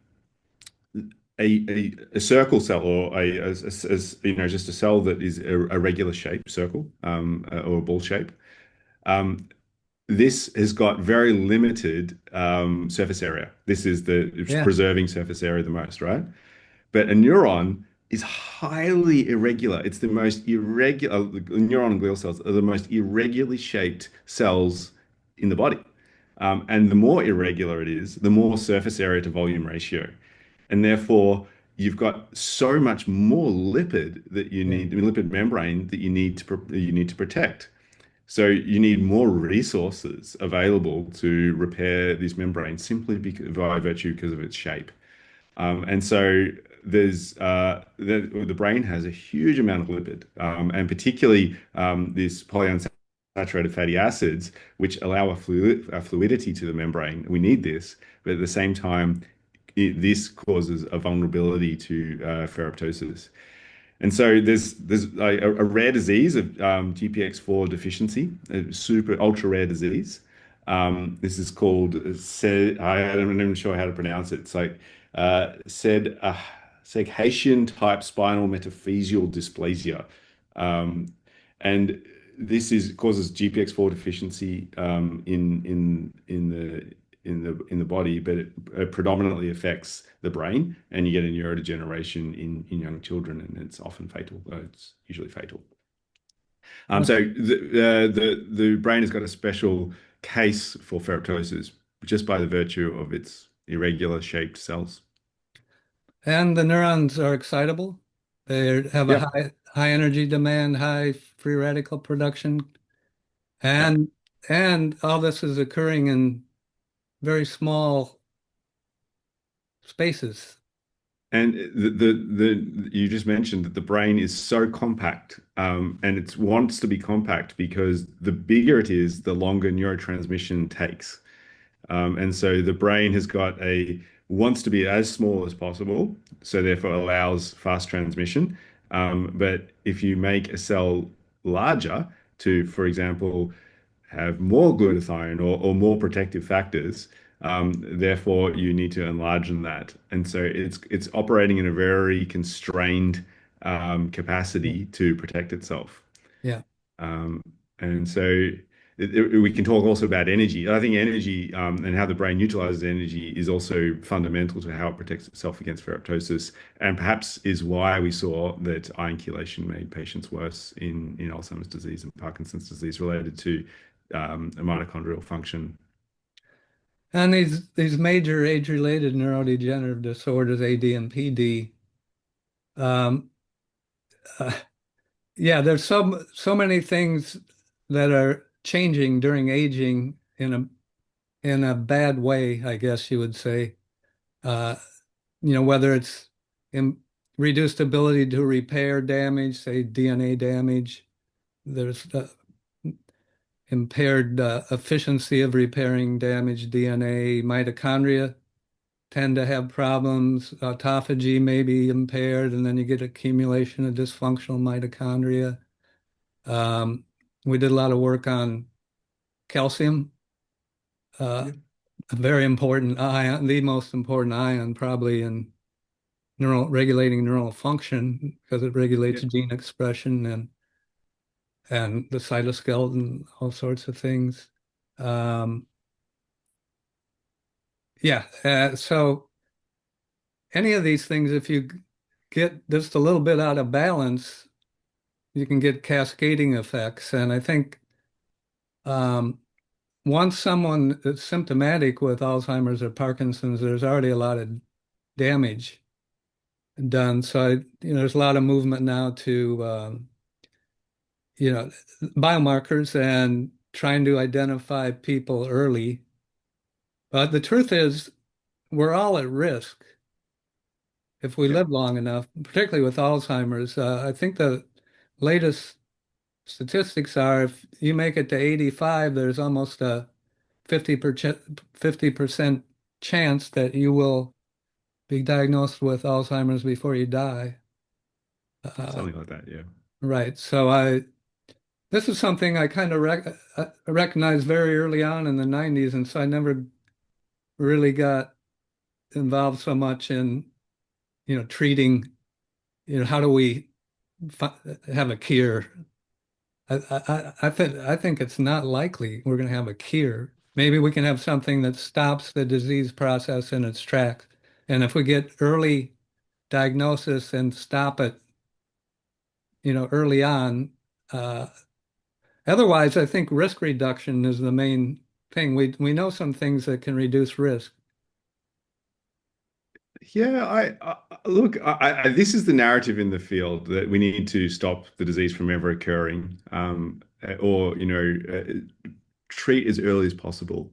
a circle cell or just a cell that is a regular shape circle or a ball shape, this has got very limited surface area. This is it's Yeah. preserving surface area the most, right? But a neuron is highly irregular. It's the most irregular. Neuron and glial cells are the most irregularly shaped cells in the body. And the more irregular it is, the more surface area to volume ratio. And therefore, you've got so much more lipid that you Yeah. need, I mean, lipid membrane that you need to protect. So you need more resources available to repair this membrane simply by virtue because of its shape. And so the brain has a huge amount of lipid, and particularly this polyunsaturated fatty acids, which allow a fluidity to the membrane. We need this, but at the same time, this causes a vulnerability to ferroptosis. And so there's a rare disease of GPX4 deficiency, a super ultra rare disease. This is called I'm not even sure how to pronounce it. It's like Segation type spinal metaphyseal dysplasia, and this causes GPX4 deficiency in the body, but it predominantly affects the brain, and you get a neurodegeneration in young children, and it's often fatal. It's usually fatal. So the brain has got a special case for ferroptosis just by the virtue of its irregular shaped cells. And the neurons are excitable. They have a Yep. high energy demand, high free radical production, Yep. and all this is occurring in very small spaces. And the you just mentioned that the brain is so compact, and it wants to be compact because the bigger it is, the longer neurotransmission takes. And so the brain has got a wants to be as small as possible, so therefore allows fast transmission. But if you make a cell larger to, for example, have more glutathione or more protective factors, therefore you need to enlarge that. And so it's operating in a very constrained Yeah. capacity to protect itself. Yeah. Um, and so we can talk also about energy. I think energy and how the brain utilizes energy is also fundamental to how it protects itself against ferroptosis, and perhaps is why we saw that ion chelation made patients worse in Alzheimer's disease and Parkinson's disease related to mitochondrial function. And these major age-related neurodegenerative disorders, AD and PD, um, uh, yeah, there's so many things that are changing during aging in a bad way, I guess you would say. Uh, whether it's in reduced ability to repair damage, say DNA damage, there's impaired efficiency of repairing damaged DNA, mitochondria tend to have problems. Autophagy may be impaired, and then you get accumulation of dysfunctional mitochondria. Um, we did a lot of work on calcium, Yeah. a very important ion, the most important ion probably in regulating neural function because it regulates Yeah. gene expression and the cytoskeleton, all sorts of things. Um, yeah, so any of these things, if you get just a little bit out of balance, you can get cascading effects. And I think um, once someone is symptomatic with Alzheimer's or Parkinson's, there's already a lot of damage done. So, there's a lot of movement now to, you know, biomarkers and trying to identify people early. But the truth is, we're all at risk if we Yeah. live long enough, particularly with Alzheimer's. I think the latest statistics are if you make it to 85, there's almost a 50% chance that you will be diagnosed with Alzheimer's before you die. Uh, Something like that. Yeah. right. So this is something I kind of recognized very early on in the 90s, and so I never really got involved so much in, treating, how do we have a cure? I think it's not likely we're going to have a cure. Maybe we can have something that stops the disease process in its tracks. And if we get early diagnosis and stop it, early on, uh, otherwise, I think risk reduction is the main thing. We know some things that can reduce risk. Yeah, look. This is the narrative in the field that we need to stop the disease from ever occurring, or treat as early as possible.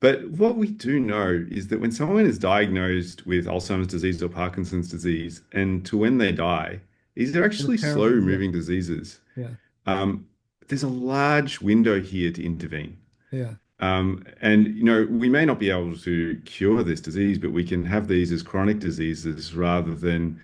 But what we do know is that when someone is diagnosed with Alzheimer's disease or Parkinson's disease, and to when they die, these are They're actually terrible. Yeah, slow-moving diseases. yeah, Um, there's a large window here to intervene. yeah, And we may not be able to cure this disease, but we can have these as chronic diseases rather than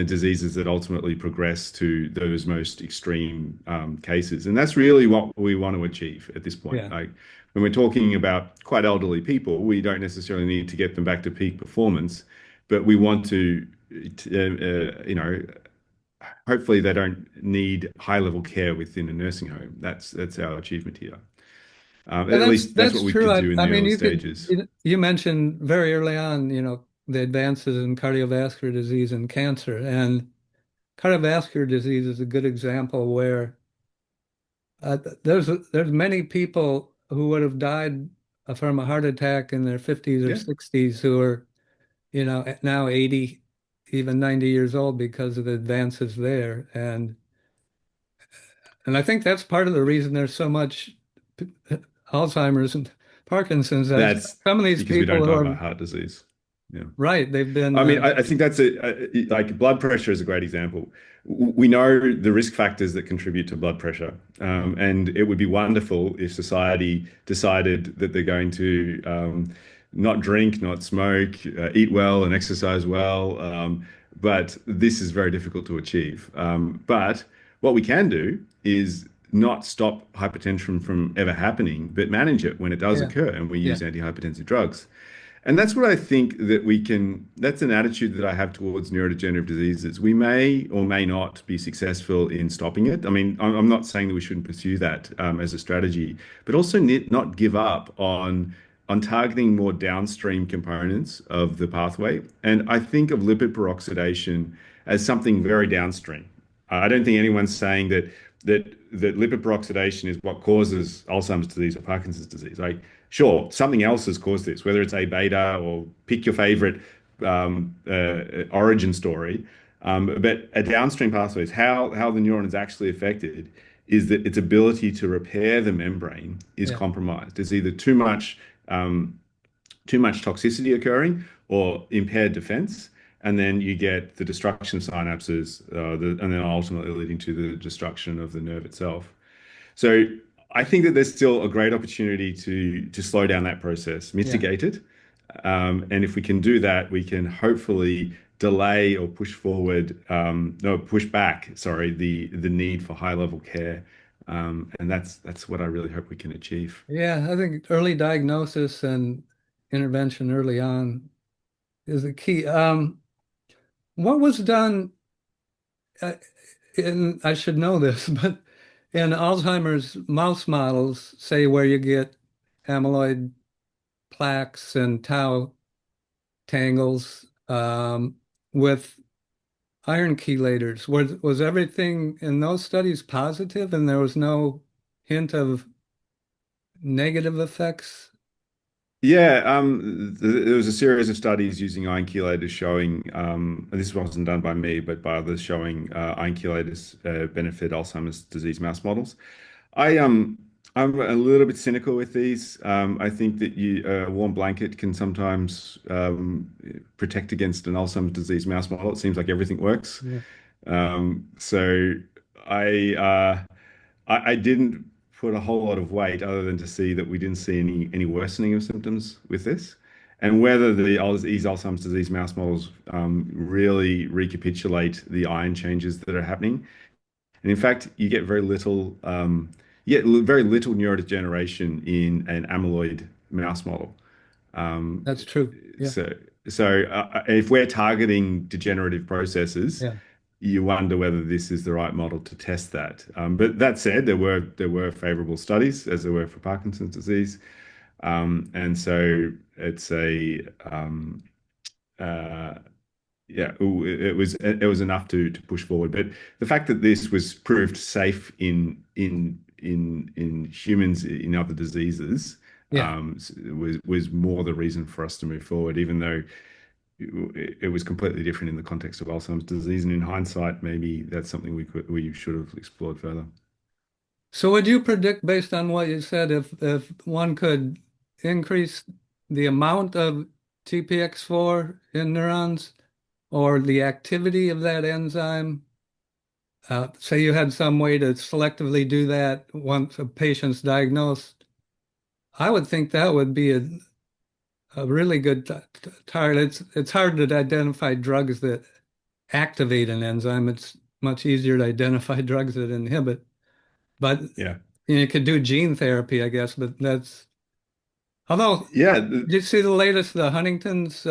diseases that ultimately progress to those most extreme cases. And that's really what we want to achieve at this point. yeah. Like when we're talking about quite elderly people, we don't necessarily need to get them back to peak performance, but we want to, hopefully they don't need high level care within a nursing home. That's our achievement here. And At that's least that's that's what we true. could I, do in I the mean, early you could stages. you mentioned very early on, the advances in cardiovascular disease and cancer, and cardiovascular disease is a good example where there's many people who would have died from a heart attack in their 50s or Yeah, 60s who are, now 80, even 90 years old because of the advances there. And I think that's part of the reason there's so much p- Alzheimer's and Parkinson's. That that's some of these because we don't people who die by are heart disease. Yeah. right, they've been, I mean, I think that's like blood pressure is a great example. We know the risk factors that contribute to blood pressure, and it would be wonderful if society decided that they're going to not drink, not smoke, eat well, and exercise well. But this is very difficult to achieve. But what we can do is not stop hypertension from ever happening, but manage it when it does yeah, occur, and we yeah, use antihypertensive drugs. And that's what I think that we can, that's an attitude that I have towards neurodegenerative diseases. We may or may not be successful in stopping it. I mean, I'm not saying that we shouldn't pursue that as a strategy, but also not give up on targeting more downstream components of the pathway. And I think of lipid peroxidation as something very downstream. I don't think anyone's saying that lipid peroxidation is what causes Alzheimer's disease or Parkinson's disease. Like, sure, something else has caused this, whether it's A beta or pick your favorite origin story. But a downstream pathway is how the neuron is actually affected is that its ability to repair the membrane is yeah, compromised. There's either um, too much toxicity occurring or impaired defense. And then you get the destruction of synapses, and then ultimately leading to the destruction of the nerve itself. So I think that there's still a great opportunity to slow down that process, yeah. mitigate it, and if we can do that, we can hopefully delay or push forward, no, push back, sorry, the need for high level care, and that's what I really hope we can achieve. Yeah, I think early diagnosis and intervention early on is the key. What was done uh, I should know this, but in Alzheimer's mouse models, say where you get amyloid plaques and tau tangles with iron chelators, was everything in those studies positive and there was no hint of negative effects? Yeah, there was a series of studies using ion chelators showing, and this wasn't done by me, but by others showing ion chelators benefit Alzheimer's disease mouse models. I I'm a little bit cynical with these. I think that a warm blanket can sometimes protect against an Alzheimer's disease mouse model. It seems like everything works. Yeah, So I, uh, I didn't put a whole lot of weight other than to see that we didn't see any worsening of symptoms with this, and whether these Alzheimer's disease mouse models really recapitulate the ion changes that are happening. And in fact, you get very little neurodegeneration in an amyloid mouse model. Um, that's true. Yeah, so, so if we're targeting degenerative processes, yeah. you wonder whether this is the right model to test that. But that said, there were favorable studies, as there were for Parkinson's disease, and so it's a uh, yeah, it was enough to push forward. But the fact that this was proved safe in humans in other diseases Yeah. was more the reason for us to move forward, even though it was completely different in the context of Alzheimer's disease. And in hindsight, maybe that's something we should have explored further. So would you predict based on what you said if one could increase the amount of TPX4 in neurons or the activity of that enzyme? Say you had some way to selectively do that once a patient's diagnosed. I would think that would be a really good target. It's hard to identify drugs that activate an enzyme. It's much easier to identify drugs that inhibit. But Yeah. you could do gene therapy, I guess. But that's although Yeah. did you see the latest the Huntington's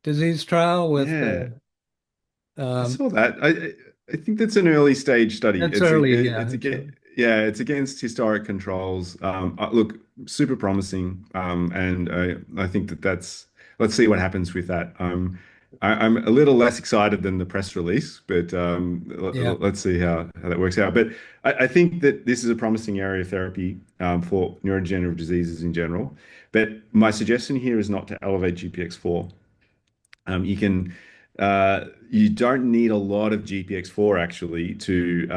disease trial with Yeah. I um, saw that. I think that's an early stage study. it's early, yeah, It's it's again, early. yeah, it's against historic controls. Look, super promising. And I think let's see what happens with that. I'm a little less excited than the press release, but Yeah. let's see how that works out. But I think that this is a promising area of therapy for neurodegenerative diseases in general. But my suggestion here is not to elevate GPX4. You can you don't need a lot of GPX4 actually to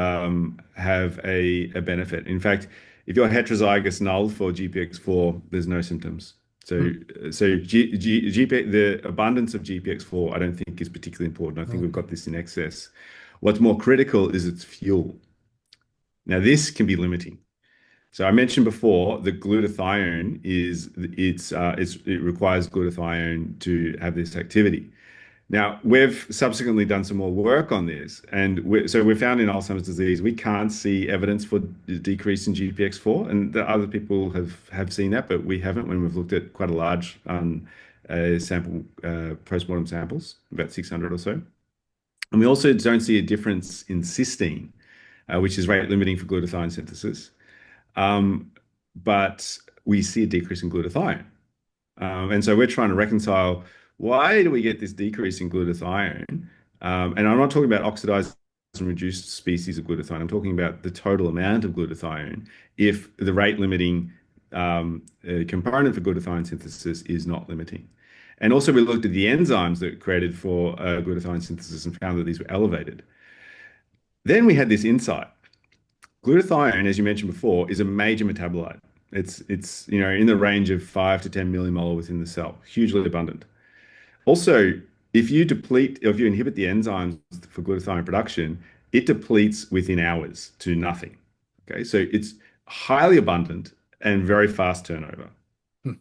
have a benefit. In fact, if you're heterozygous null for GPX4, there's no symptoms. Hmm. The abundance of GPX4, I don't think is particularly important. I think we've Okay. got this in excess. What's more critical is its fuel. Now, this can be limiting. So I mentioned before that glutathione it requires glutathione to have this activity. Now, we've subsequently done some more work on this, and we found in Alzheimer's disease we can't see evidence for decrease in GPX4, and the other people have seen that, but we haven't when we've looked at quite a large sample, postmortem samples, about 600 or so. And we also don't see a difference in cysteine, which is rate limiting for glutathione synthesis, um, but we see a decrease in glutathione. And so we're trying to reconcile why do we get this decrease in glutathione? And I'm not talking about oxidized and reduced species of glutathione. I'm talking about the total amount of glutathione if the rate limiting component for glutathione synthesis is not limiting. And also we looked at the enzymes that are created for glutathione synthesis and found that these were elevated. Then we had this insight. Glutathione, as you mentioned before, is a major metabolite. It's in the range of 5 to 10 millimolar within the cell, hugely abundant. Also, if you inhibit the enzymes for glutathione production, it depletes within hours to nothing. Okay, so it's highly abundant and very fast turnover. Hmm.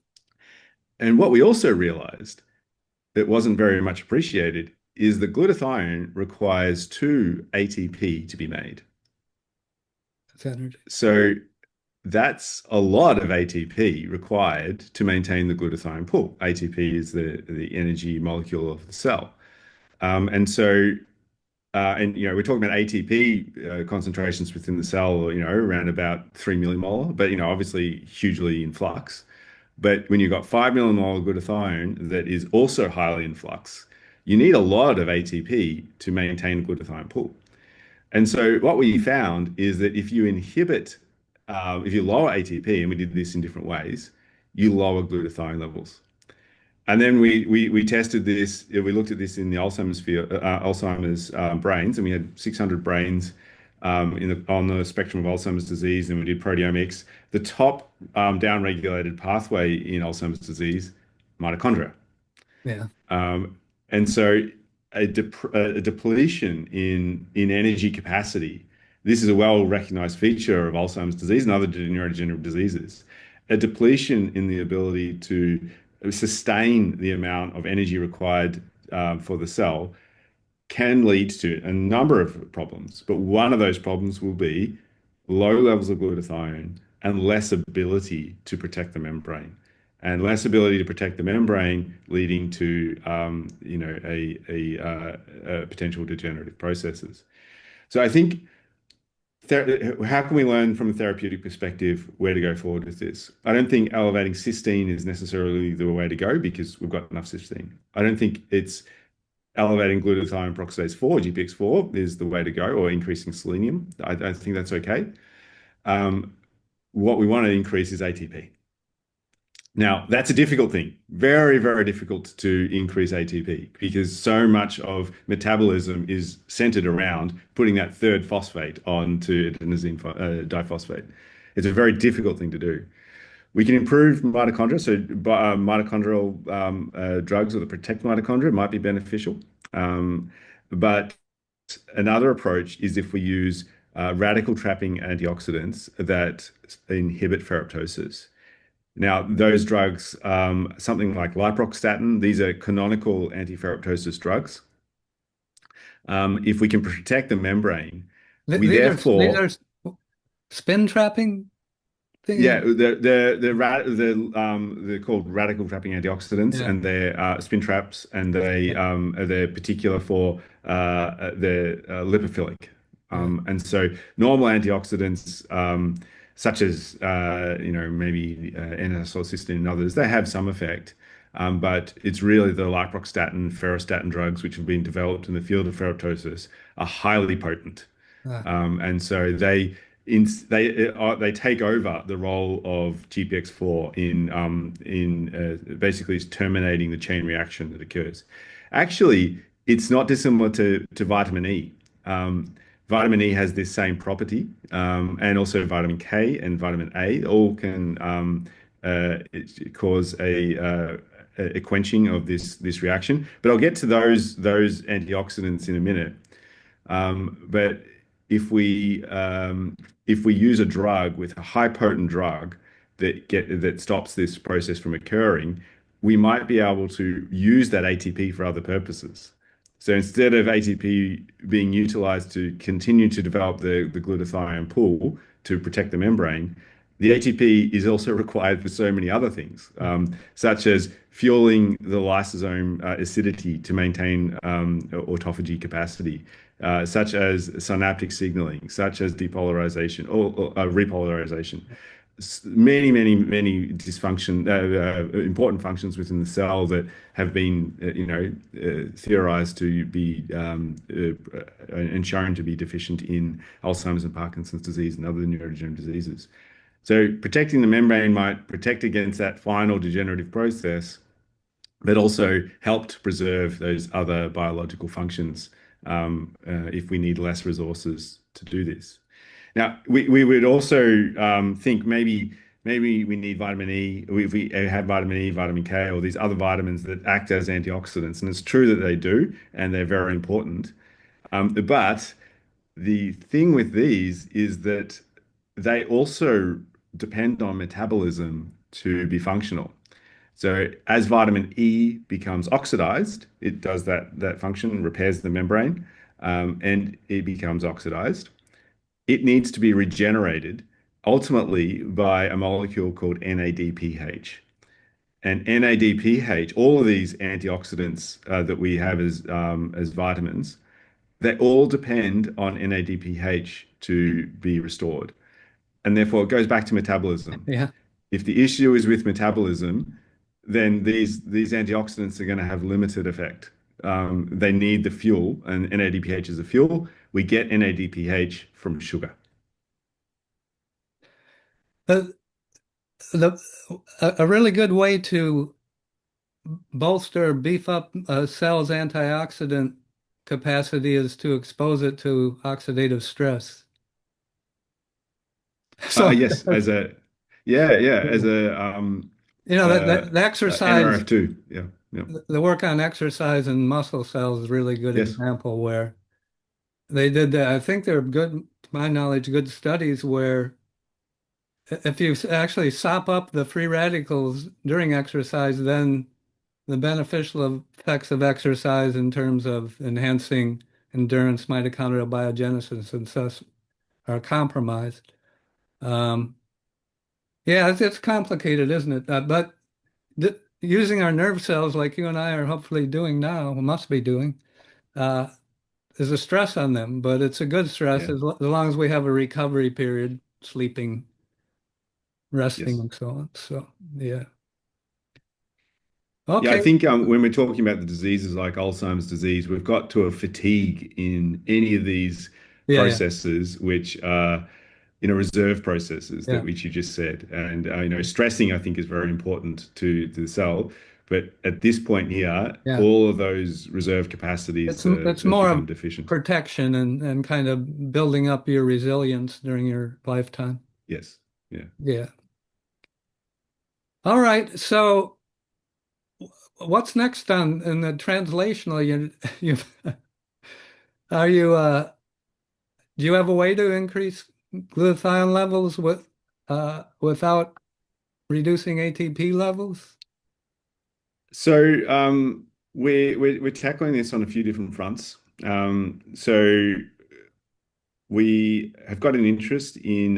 And what we also realized that wasn't very much appreciated is that glutathione requires 2 ATP to be made. That's energy. So that's a lot of ATP required to maintain the glutathione pool. ATP is the energy molecule of the cell. And so, we're talking about ATP concentrations within the cell, around about 3 millimolar, but, obviously hugely in flux. But when you've got 5 millimolar glutathione that is also highly in flux, you need a lot of ATP to maintain the glutathione pool. And so what we found is that if you lower ATP, and we did this in different ways, you lower glutathione levels. And then we tested this. We looked at this in the Alzheimer's brains, and we had 600 brains on the spectrum of Alzheimer's disease, and we did proteomics. The top downregulated pathway in Alzheimer's disease, mitochondria. Yeah. And so a depletion in energy capacity. This is a well-recognized feature of Alzheimer's disease and other neurodegenerative diseases. A depletion in the ability to sustain the amount of energy required for the cell can lead to a number of problems. But one of those problems will be low levels of glutathione and less ability to protect the membrane. And less ability to protect the membrane, leading to potential degenerative processes. So I think how can we learn from a therapeutic perspective where to go forward with this? I don't think elevating cysteine is necessarily the way to go because we've got enough cysteine. I don't think it's elevating glutathione peroxidase 4, GPX4, is the way to go, or increasing selenium. I think that's okay. What we want to increase is ATP. Now, that's a difficult thing. Very, very difficult to increase ATP because so much of metabolism is centered around putting that third phosphate onto adenosine diphosphate. It's a very difficult thing to do. We can improve mitochondria, so mitochondrial drugs or that protect mitochondria might be beneficial. But another approach is if we use radical trapping antioxidants that inhibit ferroptosis. Now, those drugs, something like liproxatin, these are canonical anti-ferroptosis drugs. If we can protect the membrane, we These therefore, are spin trapping yeah, thing. they're called radical trapping antioxidants, Yeah. and they're spin traps, and Yeah. they're particular for they're lipophilic. Yeah. And so normal antioxidants, such as maybe N-acetylcysteine and others, they have some effect. But it's really the lipoxystatin, ferrostatin drugs, which have been developed in the field of ferroptosis, are highly potent. Ah, And so they take over the role of GPX4 in basically terminating the chain reaction that occurs. Actually, it's not dissimilar to vitamin E. Um, Vitamin E has this same property, and also vitamin K and vitamin A all can cause a quenching of this reaction. But I'll get to those antioxidants in a minute. But if we if we use a drug with a high potent drug that stops this process from occurring, we might be able to use that ATP for other purposes. So instead of ATP being utilized to continue to develop the glutathione pool to protect the membrane, the ATP is also required for so many other things, such as fueling the lysosome acidity to maintain autophagy capacity, such as synaptic signaling, such as depolarization or repolarization. Many dysfunction, important functions within the cell that have been, theorized to be and shown to be deficient in Alzheimer's and Parkinson's disease and other neurodegenerative diseases. So protecting the membrane might protect against that final degenerative process, but also help to preserve those other biological functions if we need less resources to do this. Now, we would also think maybe we need vitamin E. We have vitamin E, vitamin K, or these other vitamins that act as antioxidants, and it's true that they do, and they're very important. But the thing with these is that they also depend on metabolism to be functional. So as vitamin E becomes oxidized, it does that function, repairs the membrane, and it becomes oxidized. It needs to be regenerated ultimately by a molecule called NADPH. And NADPH, all of these antioxidants that we have as vitamins, they all depend on NADPH to be restored. And therefore, it goes back to metabolism. yeah. If the issue is with metabolism, then these antioxidants are going to have limited effect. They need the fuel, and NADPH is the fuel. We get NADPH from sugar. The, the, a really good way to bolster, beef up a cell's antioxidant capacity is to expose it to oxidative stress. So, Yes, as a yeah, as a the exercise, NRF2. Yeah, yeah. the work on exercise and muscle cells is a really good Yes. example where they did that. I think there are good, to my knowledge, good studies where if you actually sop up the free radicals during exercise, then the beneficial effects of exercise in terms of enhancing endurance, mitochondrial biogenesis, and such are compromised. Um, yeah, it's complicated, isn't it? But using our nerve cells like you and I are hopefully doing now, must be doing, uh, is a stress on them, but it's a good stress Yeah. as long as we have a recovery period, sleeping, resting, Yes. and so on. So, yeah. Yeah, I Okay. think when we're talking about the diseases like Alzheimer's disease, we've got to a fatigue in any of these Yeah, yeah, processes, which are, reserve processes that yeah, which you just said. And, stressing, I think, is very important to the cell. But at this point here, yeah. all of those reserve capacities It's have more become of deficient. protection and kind of building up your resilience during your lifetime. Yes. Yeah. Yeah. All right. So what's next on in the translational? You are you do you have a way to increase glutathione levels without reducing ATP levels? So we're tackling this on a few different fronts. So we have got an interest in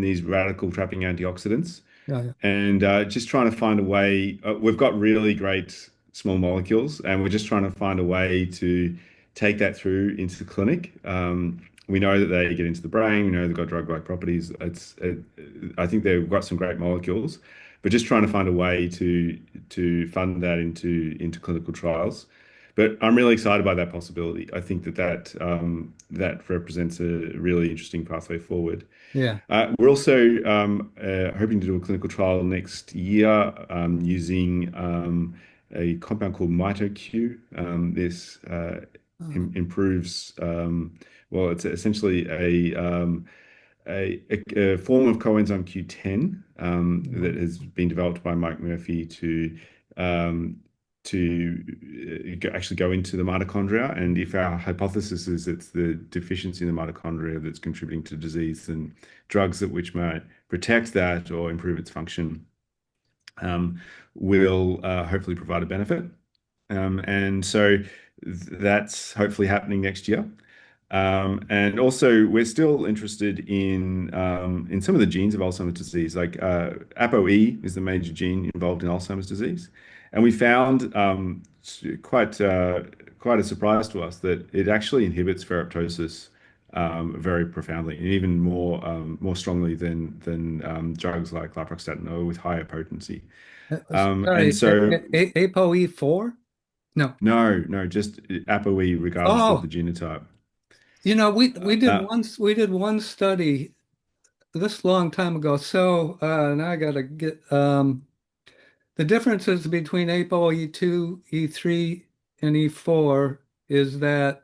these radical trapping antioxidants, Yeah, yeah, and just trying to find a way. We've got really great small molecules, and we're just trying to find a way to take that through into the clinic. We know that they get into the brain. We know they've got drug-like properties. I think they've got some great molecules, but just trying to find a way to fund that into clinical trials. But I'm really excited by that possibility. I think that represents a really interesting pathway forward. Yeah. We're also hoping to do a clinical trial next year using a compound called MitoQ. This Oh, improves, well, it's essentially a form of coenzyme Q10 that has been developed by Mike Murphy um, to actually go into the mitochondria. And if our hypothesis is it's the deficiency in the mitochondria that's contributing to disease, then drugs that which might protect that or improve its function um, will hopefully provide a benefit. And so that's hopefully happening next year. And also, we're still interested in some of the genes of Alzheimer's disease. Like ApoE is the major gene involved in Alzheimer's disease, and we found quite quite a surprise to us that it actually inhibits ferroptosis very profoundly, and even more strongly than drugs like lipoxygenol or with higher potency. And sorry, so, ApoE4? No. no, just ApoE, regardless of the Oh, genotype. Uh, we did one study this long time ago. So now I gotta get the differences between ApoE2, E3, and E4 is that,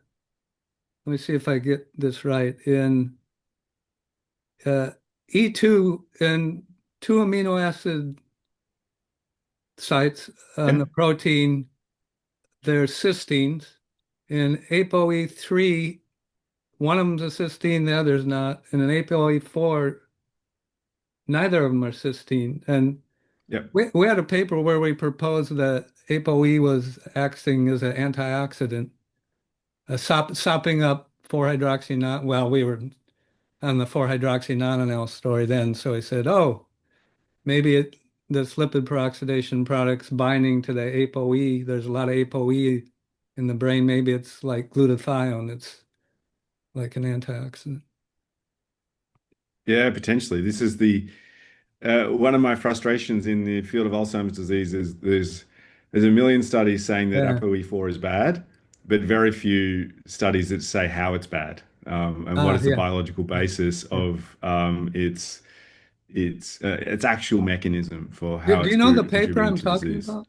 let me see if I get this right. In uh, E2 and two amino acid sites on yeah, the protein, they're cysteines. In ApoE3, one of them's a cysteine, the other's not. And in ApoE4, neither of them are cysteine. And yeah, we had a paper where we proposed that ApoE was acting as an antioxidant, sopping up 4-hydroxy. Well, we were on the 4-hydroxynonenal story then, so he said, "Oh, maybe this lipid peroxidation product's binding to the ApoE. There's a lot of ApoE in the brain. Maybe it's like glutathione. It's like an antioxidant." yeah, potentially. This is the one of my frustrations in the field of Alzheimer's disease is there's a million studies saying that Yeah. ApoE4 is bad, but very few studies that say how it's bad and what Ah, is the yeah. biological basis Yeah. of its actual mechanism for Do, how do you it's know the paper contributing I'm to talking disease. about?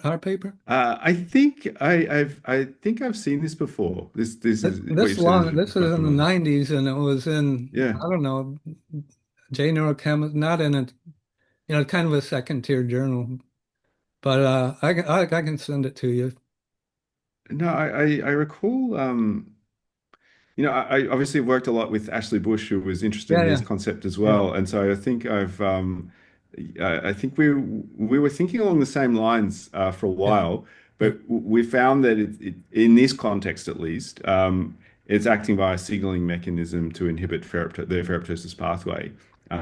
Our paper? I think I've seen this before. This is what This you've said long, is this quite is in the familiar. 90s, and it was in, Yeah. I don't know, J Neurochemist, not in a, kind of a second tier journal. But I can send it to you. No, I recall I obviously worked a lot with Ashley Bush, who was interested Yeah, in this yeah, concept as yeah, well. And so I think I think we were thinking along the same lines for a yeah, while, yeah. but we found that in this context at least, it's acting via a signaling mechanism to inhibit the ferroptosis pathway.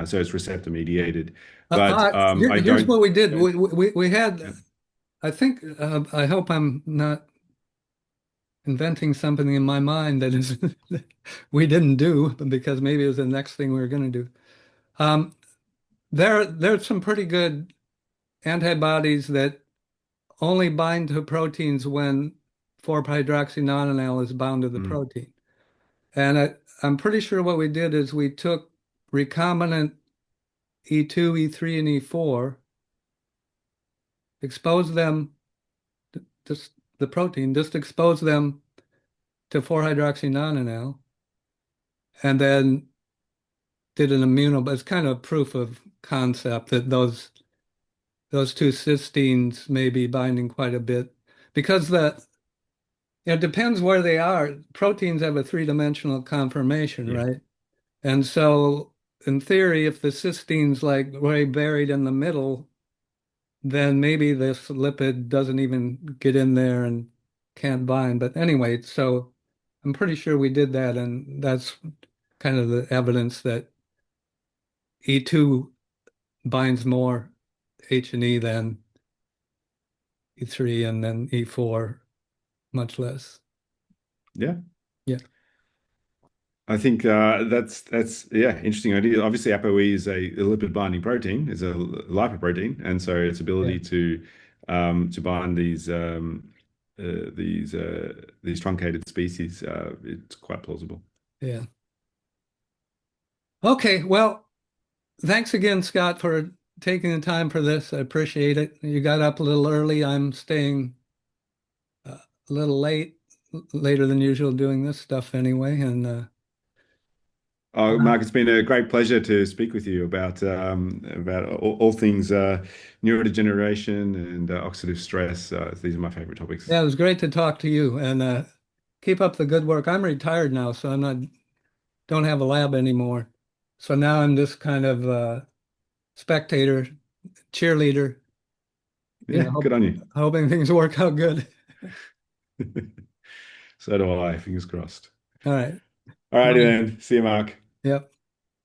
So it's receptor mediated. But I Here's what we did. don't. We had, Yeah. I think, I hope I'm not inventing something in my mind that is we didn't do because maybe it was the next thing we were going to do. Um, there's some pretty good antibodies that only bind to proteins when 4-hydroxynonenal is bound to the Mm, protein. And I'm pretty sure what we did is we took recombinant E2, E3, and E4, exposed them, just the protein, just expose them to 4-hydroxynonenal, and then did an immuno, it's kind of proof of concept that those two cysteines may be binding quite a bit because it depends where they are. Proteins have a three-dimensional conformation, yeah. right? And so in theory, if the cysteine's like way buried in the middle, then maybe this lipid doesn't even get in there and can't bind. But anyway, so I'm pretty sure we did that, and that's kind of the evidence that E2 binds more H and E than E3, and then E4 much less. Yeah. Yeah. I think that's yeah, interesting idea. Obviously, ApoE is a lipid binding protein, is a lipoprotein, and so its Yeah, ability to bind these truncated species, it's quite plausible. yeah. Okay, well, thanks again, Scott, for taking the time for this. I appreciate it. You got up a little early. I'm staying a little later than usual doing this stuff anyway. And Oh, Mark, it's been a great pleasure to speak with you about all things neurodegeneration and oxidative stress. These are my favorite topics. yeah, it was great to talk to you. And keep up the good work. I'm retired now, so I'm not don't have a lab anymore. So now I'm this kind of spectator, cheerleader, Yeah, good on you. hoping things work out good. So do I. Fingers crossed. All right. All righty Bye. then. See you, Mark. Yep.